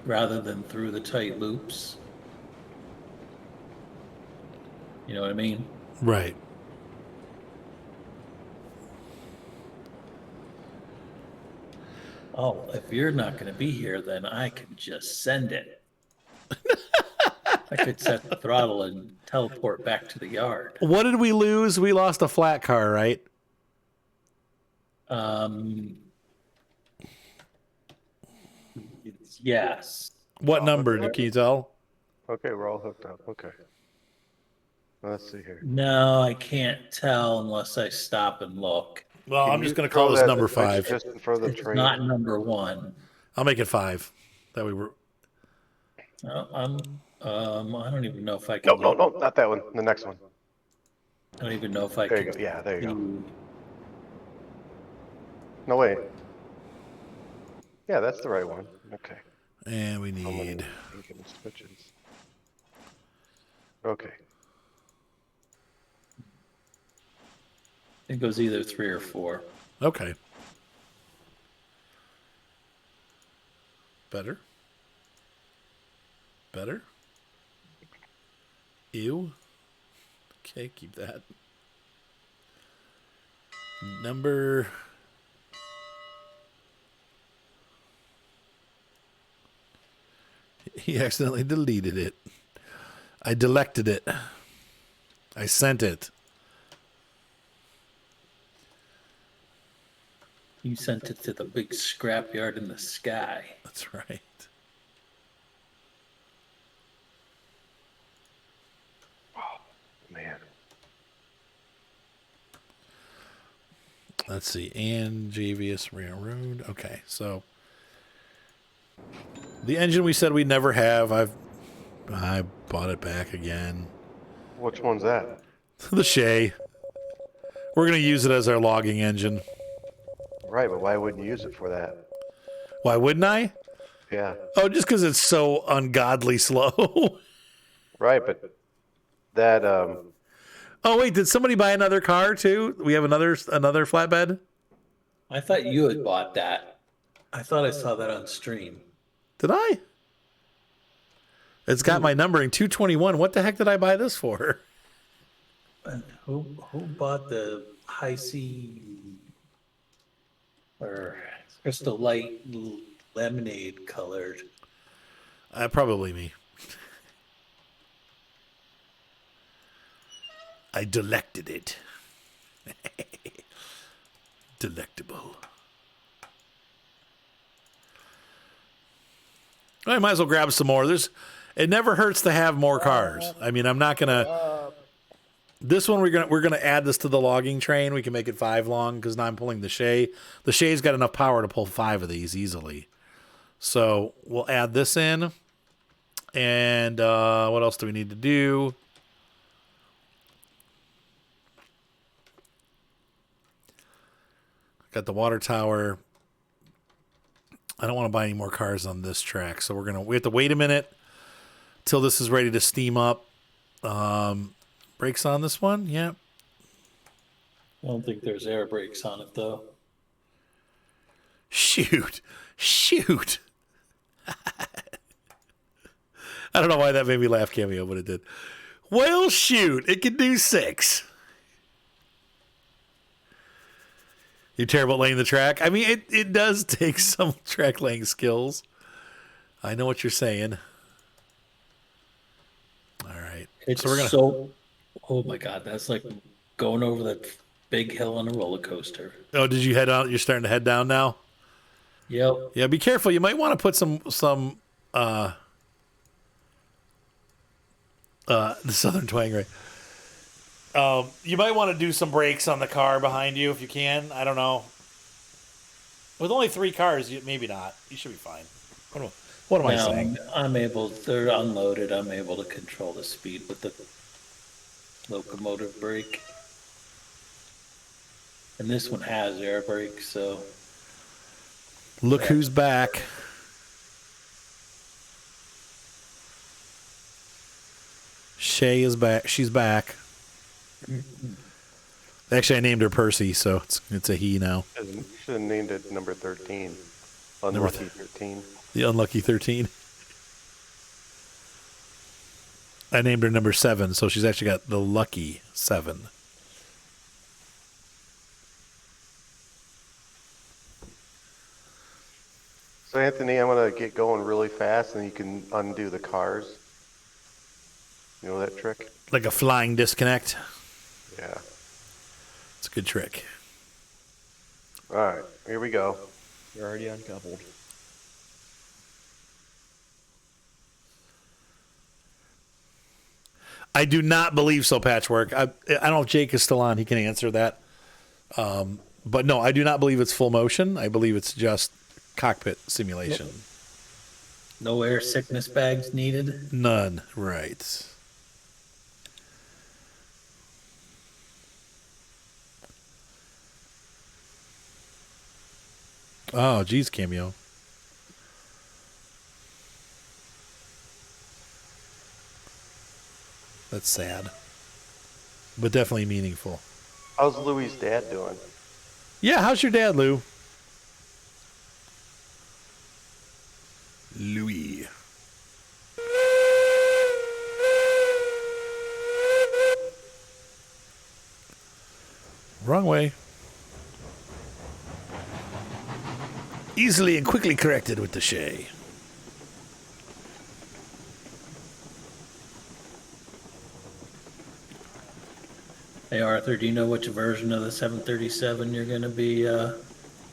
rather than through the tight loops. You know what I mean? Right. Oh, if you're not going to be here, then I can just send it. I could set the throttle and teleport back to the yard. What did we lose? We lost a flat car, right? Yes. What number? Can you tell? Okay, we're all hooked up. Okay. Let's see here. No, I can't tell unless I stop and look. Well, Can I'm just you going to throw call this that number switch 5. just in front of the It's train? not number 1. I'll make it 5. That way we're. I don't even know if I No, can. no, no, not that one. The next one. I don't even know if I There can. you go. Yeah, there you go. do- No, wait. Yeah, that's the right one. Okay. And we How many need. freaking switches? Okay. It goes either 3 or 4. Okay. Better. Better. Ew. Okay, keep that. Number. He accidentally deleted it. I delected it. I sent it. You sent it to the big scrapyard in the sky. That's right. Man. Let's see. And Javius Railroad. Okay, so the engine we said we'd never have. I bought it back again. Which one's that? The Shay. We're gonna use it as our logging engine. Right, but why wouldn't you use it for that? Why wouldn't I? Yeah. Oh, just because it's so ungodly slow. Right, but that Oh wait, did somebody buy another car too? We have another flatbed. I thought you had bought that. I thought I saw that on stream. Did I? It's got my numbering 221. What the heck did I buy this for? And who bought the high C or crystal light lemonade colored? Probably me. I delected it. Delectable. I might as well grab some more. It never hurts to have more cars. I mean, I'm not gonna. This one we're gonna add this to the logging train. We can make it 5 long because now I'm pulling the Shay. The Shay's got enough power to pull 5 of these easily. So we'll add this in. And what else do we need to do? Got the water tower. I don't want to buy any more cars on this track, so we have to wait a minute till this is ready to steam up. Brakes on this one? Yep. I don't think there's air brakes on it though. Shoot. I don't know why that made me laugh, Cameo, but it did. Well, shoot. It can do 6. You terrible at laying the track? I mean, it does take some track laying skills. I know what you're saying. All right. It's So we're gonna. so. Oh my God, that's like going over that big hill on a roller coaster. Oh, did you head out? You're starting to head down now? Yep. Yeah, be careful. You might want to put some the Southern Twang, right? You might want to do some brakes on the car behind you if you can. I don't know. With only 3 cars, maybe not. You should be fine. What am I saying? They're unloaded. I'm able to control the speed with the locomotive brake. And this one has air brakes, so. Look who's back. Shay is back. She's back. Actually, I named her Percy, so it's a he now. should have named it number 13. Number Unlucky 13. The unlucky 13. I named her number 7, so she's actually got the lucky 7. So Anthony, I'm gonna get going really fast, and you can undo the cars. You know that trick? Like a flying disconnect. Yeah. It's a good trick. All right, here we go. You're already uncoupled. I do not believe so, Patchwork. I don't know if Jake is still on. He can answer that. But no, I do not believe it's full motion. I believe it's just cockpit simulation. No air sickness bags needed. None. Right. Oh, geez, Cameo. That's sad. But definitely meaningful. How's Louis' dad doing? Yeah, how's your dad, Lou? Louis. Wrong way. Easily and quickly corrected with the Shay. Hey Arthur, do you know which version of the 737 you're going to be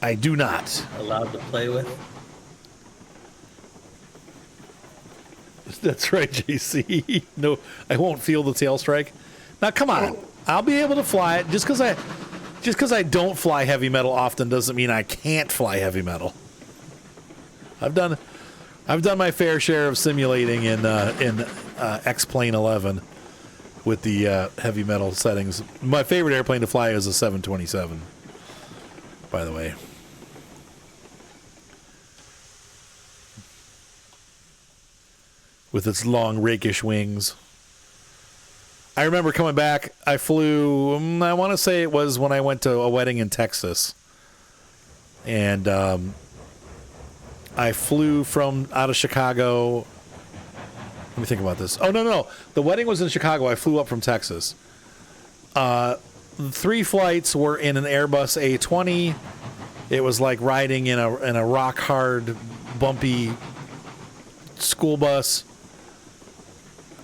I do not. allowed to play with? That's right, JC. No, I won't feel the tail strike. Now, come on. I'll be able to fly it. Just because I don't fly heavy metal often doesn't mean I can't fly heavy metal. I've done my fair share of simulating in X-Plane 11 with the heavy metal settings. My favorite airplane to fly is a 727, by the way. With its long, rakish wings. I remember coming back, I flew, I want to say it was when I went to a wedding in Texas. And I flew from out of Chicago. Let me think about this. Oh, no. The wedding was in Chicago. I flew up from Texas. 3 flights were in an Airbus A20. It was like riding in a rock-hard, bumpy school bus.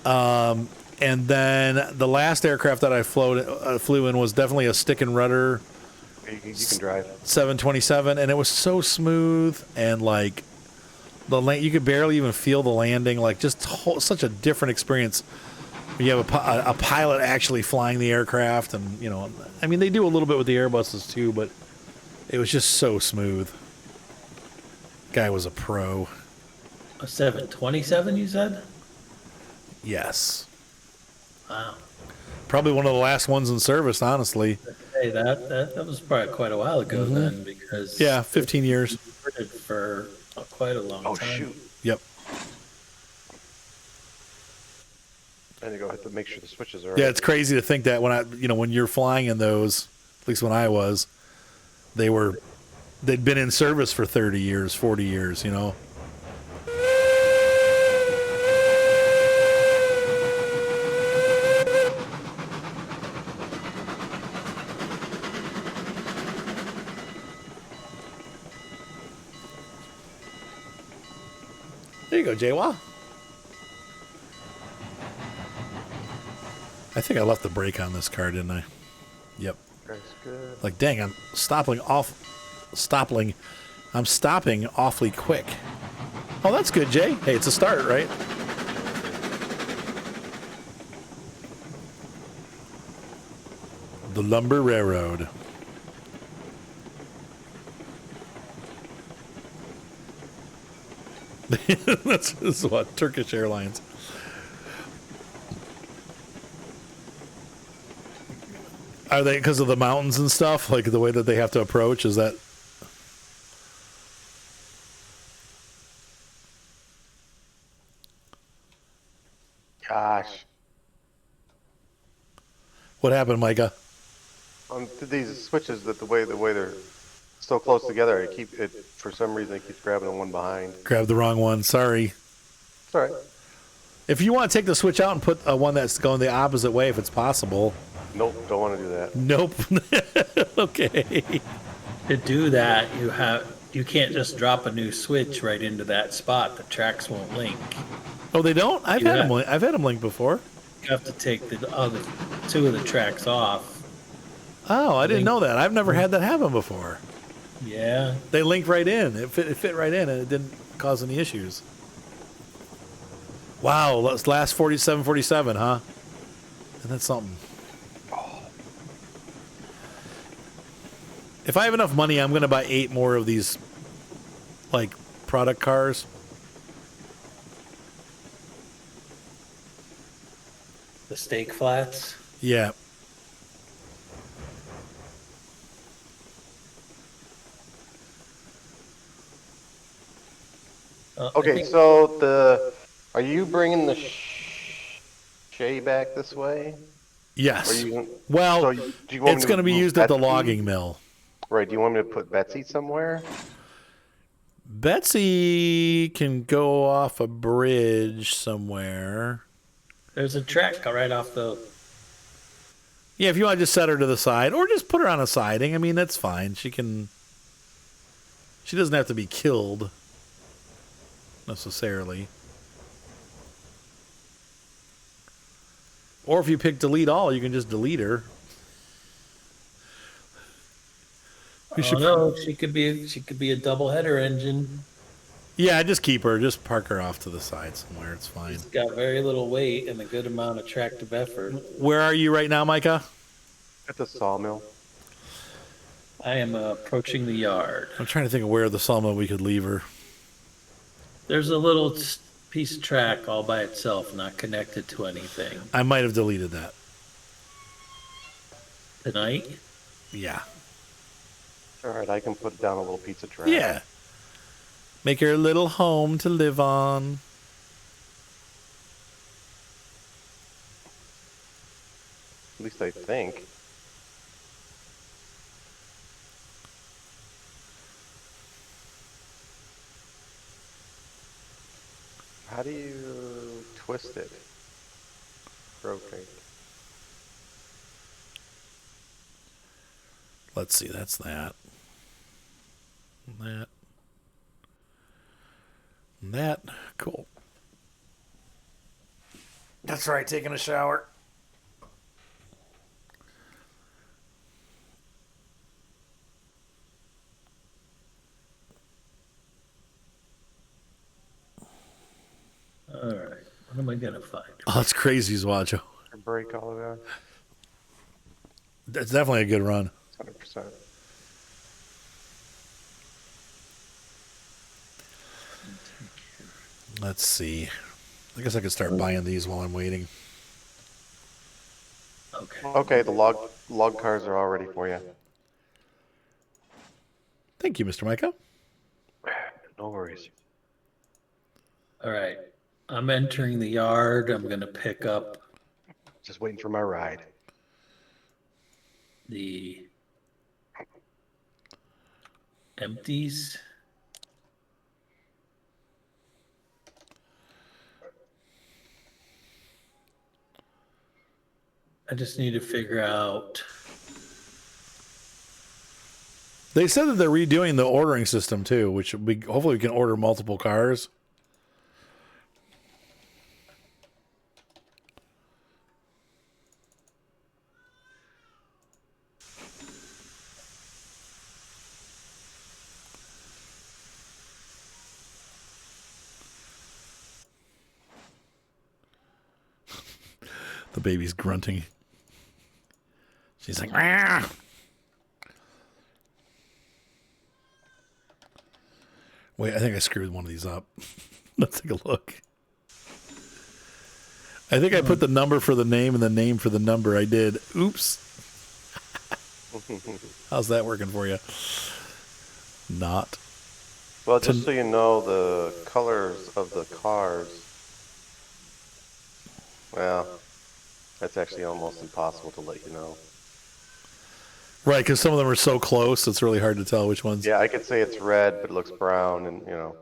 And then the last aircraft that I flew in was definitely a stick and rudder. You can drive. 727, and it was so smooth, and like you could barely even feel the landing. Like just such a different experience. You have a pilot actually flying the aircraft, and I mean they do a little bit with the Airbuses too, but it was just so smooth. Guy was a pro. A 727, you said? Yes. Wow. Probably one of the last ones in service, honestly. Hey, that was probably quite a while ago then, because 15 years. For quite a long time. Oh shoot! Yep. I need to go hit to make sure the switches are. Yeah, it's crazy to think that when you're flying in those, at least when I was, they'd been in service for 30 years, 40 years, There you go, Jaywa. I think I left the brake on this car, didn't I? Yep. That's good. Like, dang, I'm stopping awfully quick. Oh, that's good, Jay. Hey, it's a start, right? The Lumber Railroad. This is what? Turkish Airlines. Are they because of the mountains and stuff? Like the way that they have to approach? Is that? Gosh. What happened, Micah? These switches, the way they're so close together, for some reason it keeps grabbing the one behind. Grabbed the wrong one. Sorry. It's all right. If you want to take the switch out and put one that's going the opposite way, if it's possible. Nope, don't want to do that. Nope. Okay. To do that, you can't just drop a new switch right into that spot. The tracks won't link. Oh, they don't? I've had them link before. You have to take the other 2 of the tracks off. Oh, I didn't know that. I've never had that happen before. Yeah. They linked right in. It fit right in, and it didn't cause any issues. Wow, last 47, huh? Isn't that something? If I have enough money, I'm going to buy 8 more of these, like, product cars. The steak flats. Yeah. I Okay, think so are you bringing the Shay back this way? Yes. Or you, Well, so do you want it's me going to be move used at the Betsy? logging mill. Right, do you want me to put Betsy somewhere? Betsy can go off a bridge somewhere. there's a track right off the. Yeah, if you want to just set her to the side, or just put her on a siding. I mean, that's fine. She doesn't have to be killed necessarily. Or if you pick delete all, you can just delete her. No, she could be a double header engine. Yeah, just keep her. Just park her off to the side somewhere. It's fine. It's got very little weight and a good amount of tractive effort. Where are you right now, Micah? At the sawmill. I am approaching the yard. I'm trying to think of where the sawmill we could leave her. There's a little piece of track all by itself, not connected to anything. I might have deleted that. Tonight? Yeah. Alright, I can put down a little pizza track. Yeah. Make her a little home to live on. At least I think. How do you twist it? Rotate. Let's see, that's that. That. That. Cool. That's right, taking a shower. All right. What am I going to find? Oh, that's crazy, Zwajo. Break all of that. That's definitely a good run. 100%. Let's see. I guess I could start buying these while I'm waiting. Okay. Okay, the log cars are all ready for you. Thank you, Mr. Micah. No worries. All right. I'm entering the yard. I'm going to pick up Just waiting for my ride. the empties. I just need to figure out. They said that they're redoing the ordering system too, which we hopefully we can order multiple cars. The baby's grunting. She's like, "Meow." Wait, I think I screwed one of these up. Let's take a look. I think I put the number for the name and the name for the number. I did. Oops. How's that working for you? Not. Well, just so you know, the colors of the cars, well, that's actually almost impossible to let you know. Right, because some of them are so close, it's really hard to tell which ones. Yeah, I could say it's red, but it looks brown, and, you know.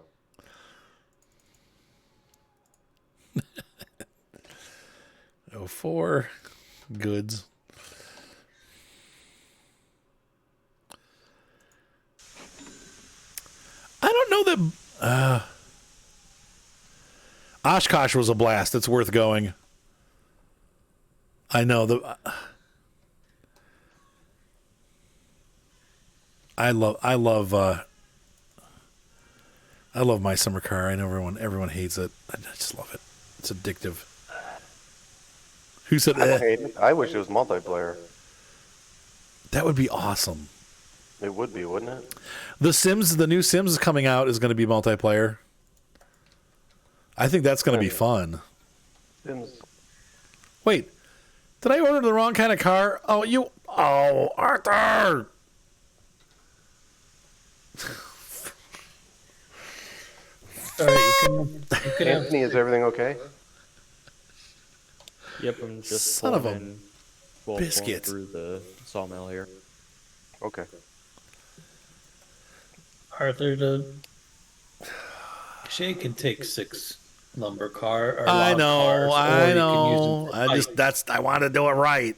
Oh, 04 goods. I don't know that Oshkosh was a blast. It's worth going. I know I love my summer car. I know everyone hates it. I just love it. It's addictive. Who said I don't hate it. I wish it was multiplayer. that would be awesome? It would be, wouldn't it? The new Sims is coming out is going to be multiplayer. I think that's going to be fun. Sims. Wait, did I order the wrong kind of car? Oh, Arthur! All right, you can have Anthony, is everything okay? Yep, I'm just Son of a pulling biscuit. through the sawmill here. Okay. Arthur, Shay can take 6 lumber car or I log know, cars, or I you can use them know. for I want to do it right.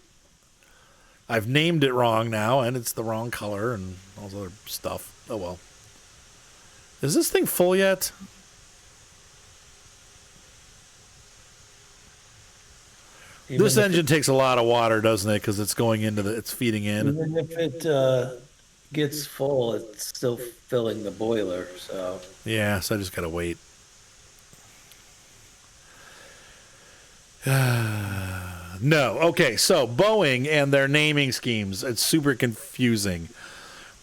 I've named it wrong now, and it's the wrong color and all this other stuff. Oh well. Is this thing full yet? Even This if engine takes a lot of water, doesn't it? Because it's going into it's feeding in. Even if it gets full, it's still filling the boiler. So Yeah, so I just gotta wait. No. Okay, so Boeing and their naming schemes, it's super confusing.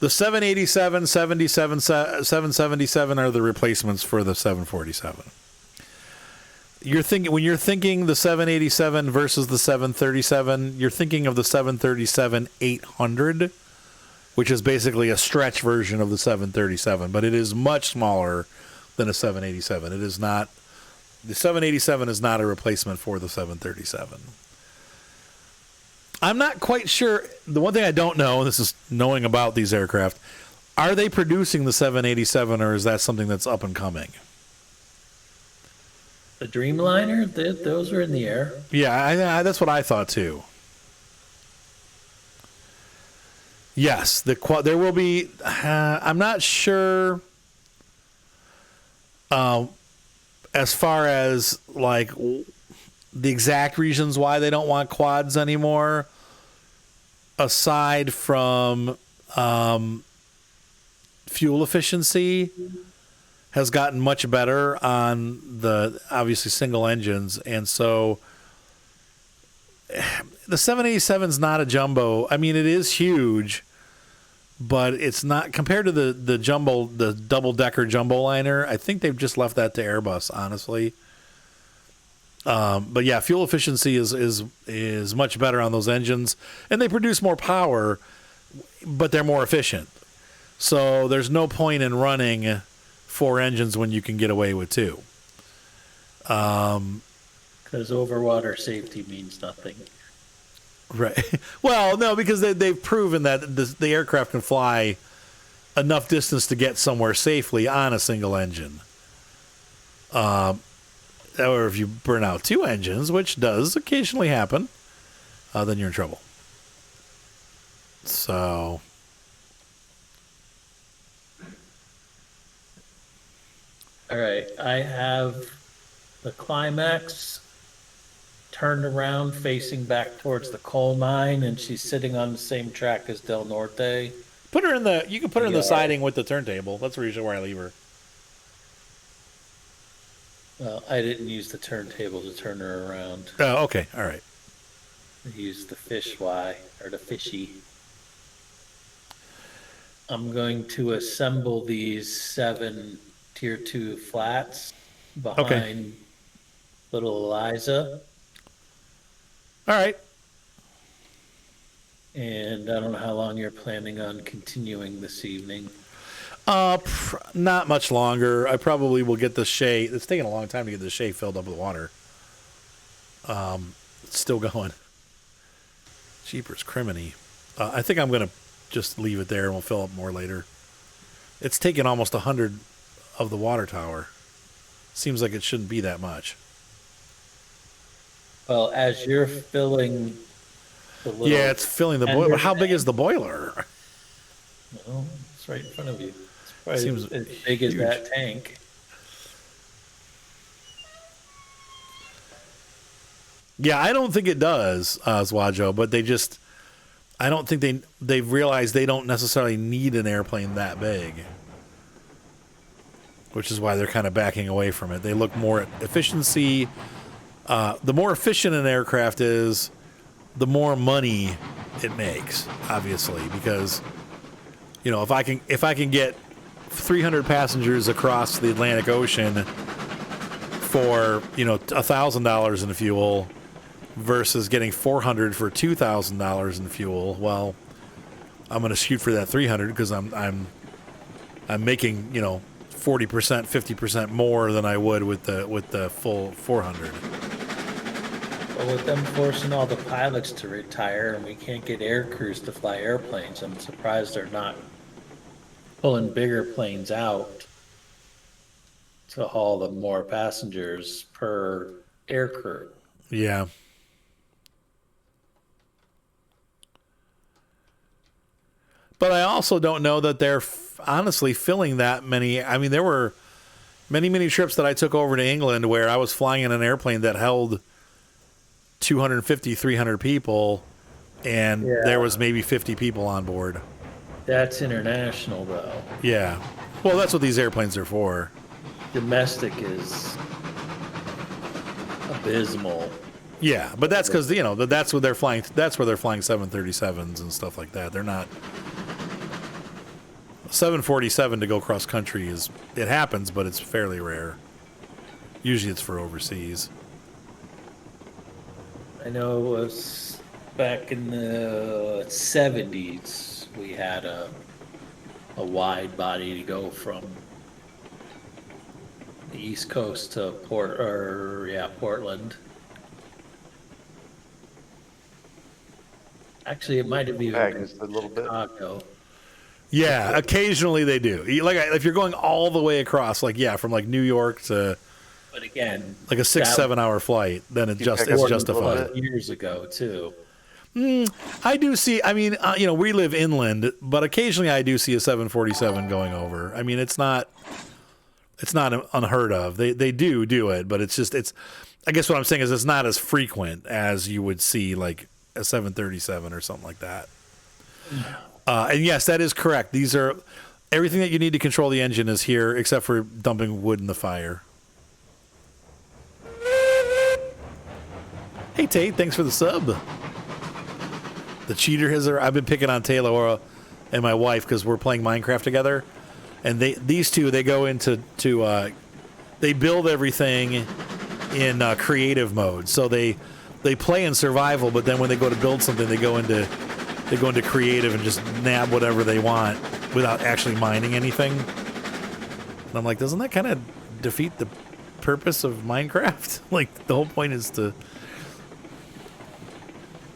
The 787, 777 are the replacements for the 747. When you're thinking the 787 versus the 737, you're thinking of the 737-800, which is basically a stretch version of the 737, but it is much smaller than a 787. It is not. The 787 is not a replacement for the 737. I'm not quite sure. The one thing I don't know, and this is knowing about these aircraft, are they producing the 787, or is that something that's up and coming? the Dreamliner, those are in the air. Yeah, that's what I thought too. Yes, there will be. I'm not sure. As far as like the exact reasons why they don't want quads anymore, aside from fuel efficiency has gotten much better on the obviously single engines, and so the 787 is not a jumbo. I mean, it is huge, but it's not compared to the double decker jumbo liner. I think they've just left that to Airbus, honestly. But yeah, fuel efficiency is much better on those engines, and they produce more power, but they're more efficient. So there's no point in running 4 engines when you can get away with 2. Because overwater safety means nothing. Right. Well, no, because they've proven that the aircraft can fly enough distance to get somewhere safely on a single engine. Or if you burn out 2 engines, which does occasionally happen, then you're in trouble. So, All right, I have the Climax turned around, facing back towards the coal mine, and she's sitting on the same track as Del Norte. put her in the. You can put her in the Yeah. siding with the turntable. That's usually where I leave her. Well, I didn't use the turntable to turn her around. Oh, okay, all right. I used the fisheye, or the fishy. I'm going to assemble these 7 Tier 2 flats behind little Eliza. All right. And I don't know how long you're planning on continuing this evening. Not much longer. I probably will get the Shay. It's taking a long time to get the Shay filled up with water. It's still going. Jeepers criminy. I think I'm going to just leave it there and we'll fill up more later. It's taken almost 100 of the water tower. Seems like it shouldn't be that much. Well, as you're filling the little... Yeah, it's filling the boiler. How big is the boiler? Well, it's right in front of you. It's probably Seems as big as huge. that tank. Yeah, I don't think it does, Zwajo, but I don't think they've realized they don't necessarily need an airplane that big, which is why they're kind of backing away from it. They look more at efficiency, the more efficient an aircraft is, the more money it makes, obviously, because if I can get 300 passengers across the Atlantic Ocean for $1,000 in fuel versus getting 400 for $2,000 in fuel, well, I'm going to shoot for that 300 because I'm making 40%, 50% more than I would with the full 400. Well, with them forcing all the pilots to retire and we can't get air crews to fly airplanes, I'm surprised they're not pulling bigger planes out to haul the more passengers per air crew. Yeah. But I also don't know that they're honestly filling that many. I mean, there were many trips that I took over to England where I was flying in an airplane that held 250, 300 people, and there was maybe 50 people on board. That's international, though. Yeah. Well, that's what these airplanes are for. Domestic is abysmal. Yeah, but that's because that's what they're flying. That's where they're flying 737s and stuff like that. They're not 747 to go cross country it happens, but it's fairly rare. Usually, it's for overseas. I know it was back in the 70s. We had a wide body to go from the East Coast to Portland. Actually, it might have been Just a little bit. Chicago. Yeah, occasionally they do. Like if you're going all the way across, from New York to, But again, like a 6-7 hour flight, then it's justified. Years ago too. I do see. I mean, we live inland, but occasionally I do see a 747 going over. I mean, it's not unheard of. They do it, but it's. I guess what I'm saying is it's not as frequent as you would see like a 737 or something like that. And yes, that is correct. These are everything that you need to control the engine is here, except for dumping wood in the fire. Hey Tate, thanks for the sub. The cheater has. I've been picking on Taylor and my wife because we're playing Minecraft together, and these two go into they build everything in creative mode. So they play in survival, but then when they go to build something, they go into creative and just nab whatever they want without actually mining anything. And I'm like, doesn't that kind of defeat the purpose of Minecraft? Like the whole point is to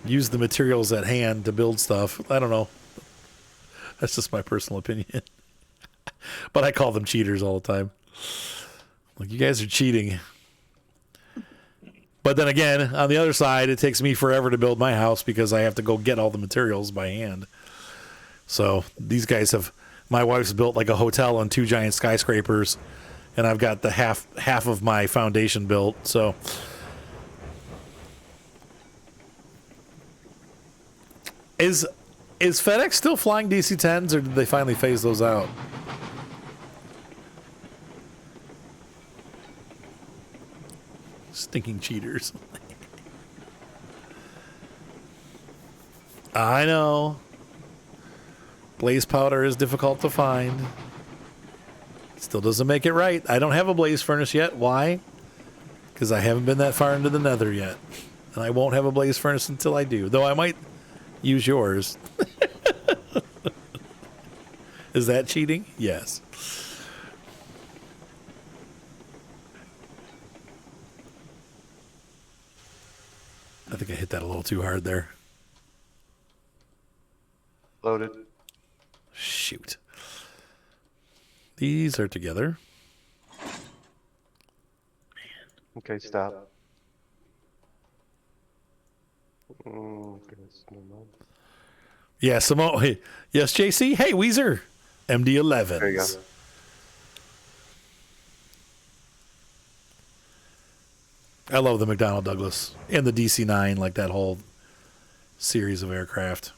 use the materials at hand to build stuff. I don't know. That's just my personal opinion. But I call them cheaters all the time. Like, you guys are cheating. But then again, on the other side, it takes me forever to build my house because I have to go get all the materials by hand. So these guys my wife's built like a hotel on 2 giant skyscrapers, and I've got the half of my foundation built. So is FedEx still flying DC-10s, or did they finally phase those out? Stinking cheaters. I know. Blaze powder is difficult to find. Still doesn't make it right. I don't have a blaze furnace yet. Why? Because I haven't been that far into the nether yet. And I won't have a blaze furnace until I do. Though I might use yours. Is that cheating? Yes. I think I hit that a little too hard there. Loaded. Shoot. These are together. Okay, stop. Goodness, never mind. Yeah, Simone. Yes, JC. Hey, Weezer. MD-11s. There you go. I love the McDonnell Douglas and the DC-9, like that whole series of aircraft.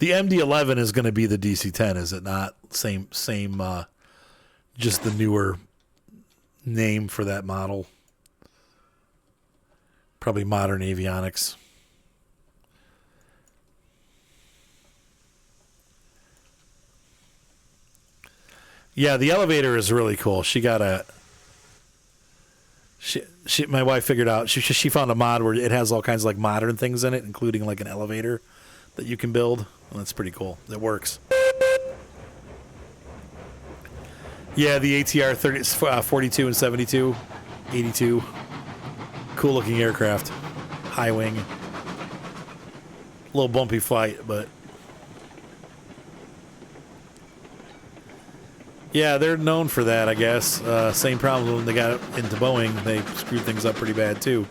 The MD-11 is going to be the DC-10, is it not? Same, just the newer name for that model. Probably modern avionics. Yeah, the elevator is really cool. She got a. My wife figured out. She found a mod where it has all kinds of like modern things in it, including like an elevator that you can build. And that's pretty cool. It works. Yeah, the ATR 42 and 72, 82. Cool looking aircraft. High wing. A little bumpy flight, but. Yeah, they're known for that, I guess. Same problem when they got into Boeing. They screwed things up pretty bad, too.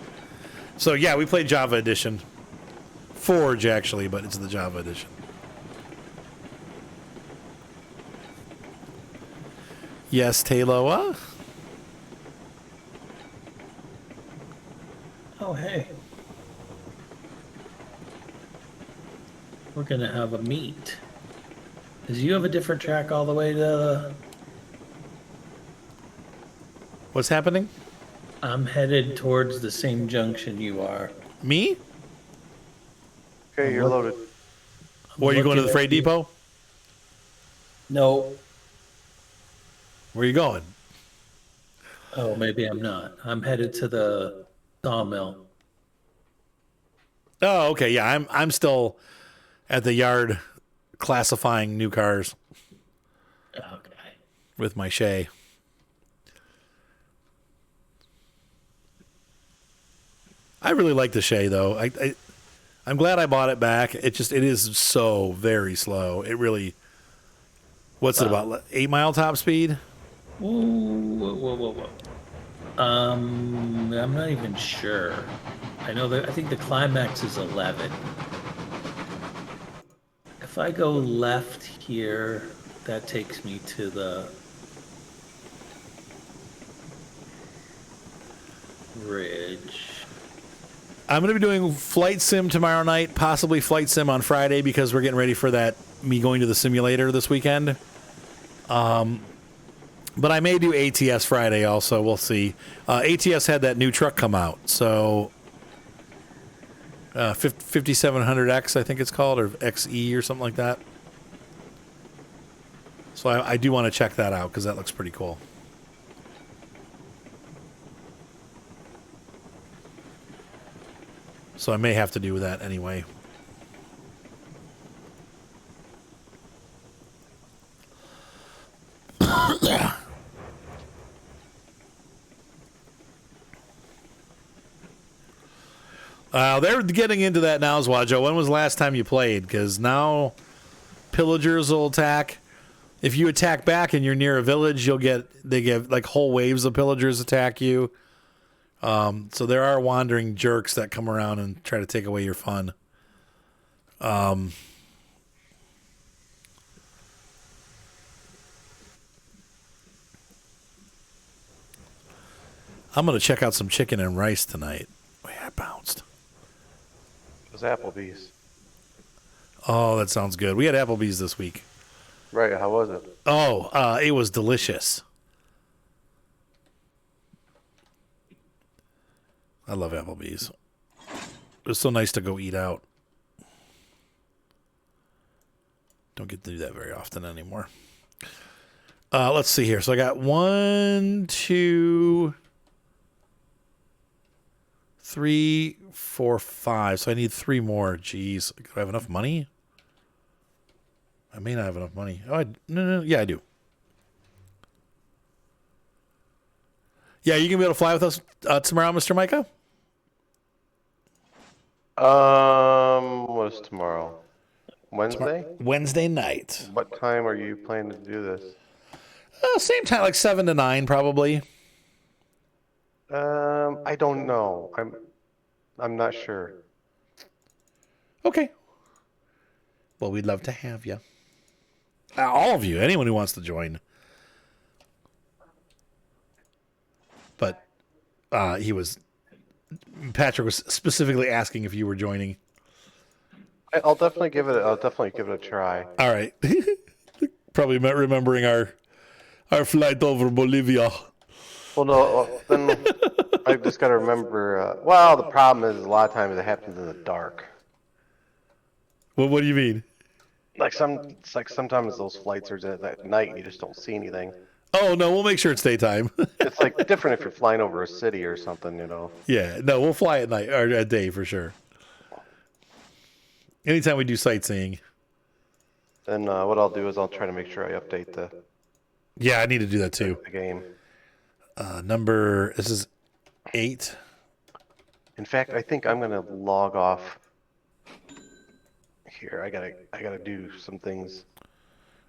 So, yeah, we played Java Edition. Forge, actually, but it's the Java Edition. Yes, Taloa? Oh, hey. We're going to have a meet. Because you have a different track all the way to... What's happening? I'm headed towards the same junction you are. Me? Okay, you're loaded. Or are you going to the freight depot? No. Where are you going? Oh, maybe I'm not. I'm headed to the Sawmill. Oh, okay. Yeah, I'm still at the yard classifying new cars Okay. with my Shay. I really like the Shay though. I'm glad I bought it back. It is so very slow. It really. What's it about? 8 mile top speed? Whoa. I'm not even sure. I think the climax is 11. If I go left here, that takes me to the bridge. I'm going to be doing Flight Sim tomorrow night, possibly Flight Sim on Friday because we're getting ready for me going to the simulator this weekend. But I may do ATS Friday also. We'll see. ATS had that new truck come out. So 5700X, I think it's called, or XE or something like that. So I do want to check that out because that looks pretty cool. So I may have to do that anyway. They're getting into that now, Zwajo. When was the last time you played? Because now pillagers will attack. If you attack back and you're near a village, they get like whole waves of pillagers attack you. So there are wandering jerks that come around and try to take away your fun. I'm going to check out some chicken and rice tonight. Oh, yeah, I bounced. It was Applebee's. Oh, that sounds good. We had Applebee's this week. Right, how was it? Oh, it was delicious. I love Applebee's. It was so nice to go eat out. Don't get to do that very often anymore. Let's see here. So I got 1, 2, 3, 4, 5. So I need 3 more. Jeez. Do I have enough money? I may not have enough money. Oh, no. Yeah, I do. Yeah, you gonna be able to fly with us tomorrow, Mr. Micah? What is tomorrow? Wednesday? Wednesday night. What time are you planning to do this? Same time, like 7 to 9, probably. I don't know. I'm not sure. Okay. Well, we'd love to have you. All of you, anyone who wants to join. But Patrick was specifically asking if you were joining. I'll definitely give it a try. All right. Probably remembering our flight over Bolivia. Well, no, then I just got to remember. Well, the problem is a lot of times it happens in the dark. Well, what do you mean? It's like sometimes those flights are at night and you just don't see anything. Oh no, we'll make sure it's daytime. It's like different if you're flying over a city or something, Yeah, no, we'll fly at night or at day for sure. Anytime we do sightseeing. Then what I'll do is I'll try to make sure I update the Yeah, I need to do that too. game. This is 8. In fact, I think I'm gonna log off here. I gotta do some things.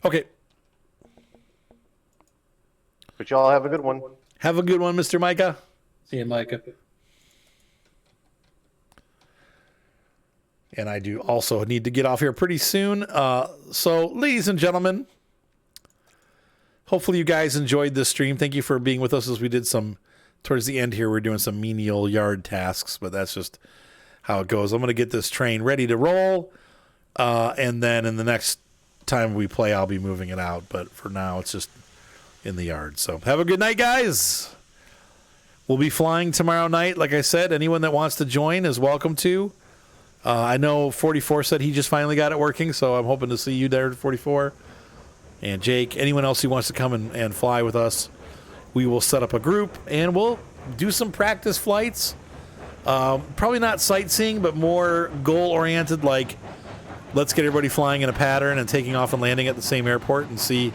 Okay. But y'all have a good one. Have a good one, Mr. Micah. See you, Micah. And I do also need to get off here pretty soon. So, ladies and gentlemen, hopefully you guys enjoyed this stream. Thank you for being with us as we did towards the end here, we're doing some menial yard tasks, but that's just how it goes. I'm going to get this train ready to roll. And then in the next time we play, I'll be moving it out. But for now, it's just in the yard. So have a good night, guys. We'll be flying tomorrow night. Like I said, anyone that wants to join is welcome to. I know 44 said he just finally got it working, so I'm hoping to see you there, 44. And Jake, anyone else who wants to come and fly with us, we will set up a group and we'll do some practice flights. Probably not sightseeing, but more goal-oriented, like let's get everybody flying in a pattern and taking off and landing at the same airport and see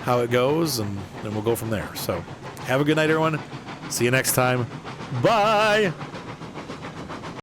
how it goes, and then we'll go from there. So have a good night, everyone. See you next time. Bye.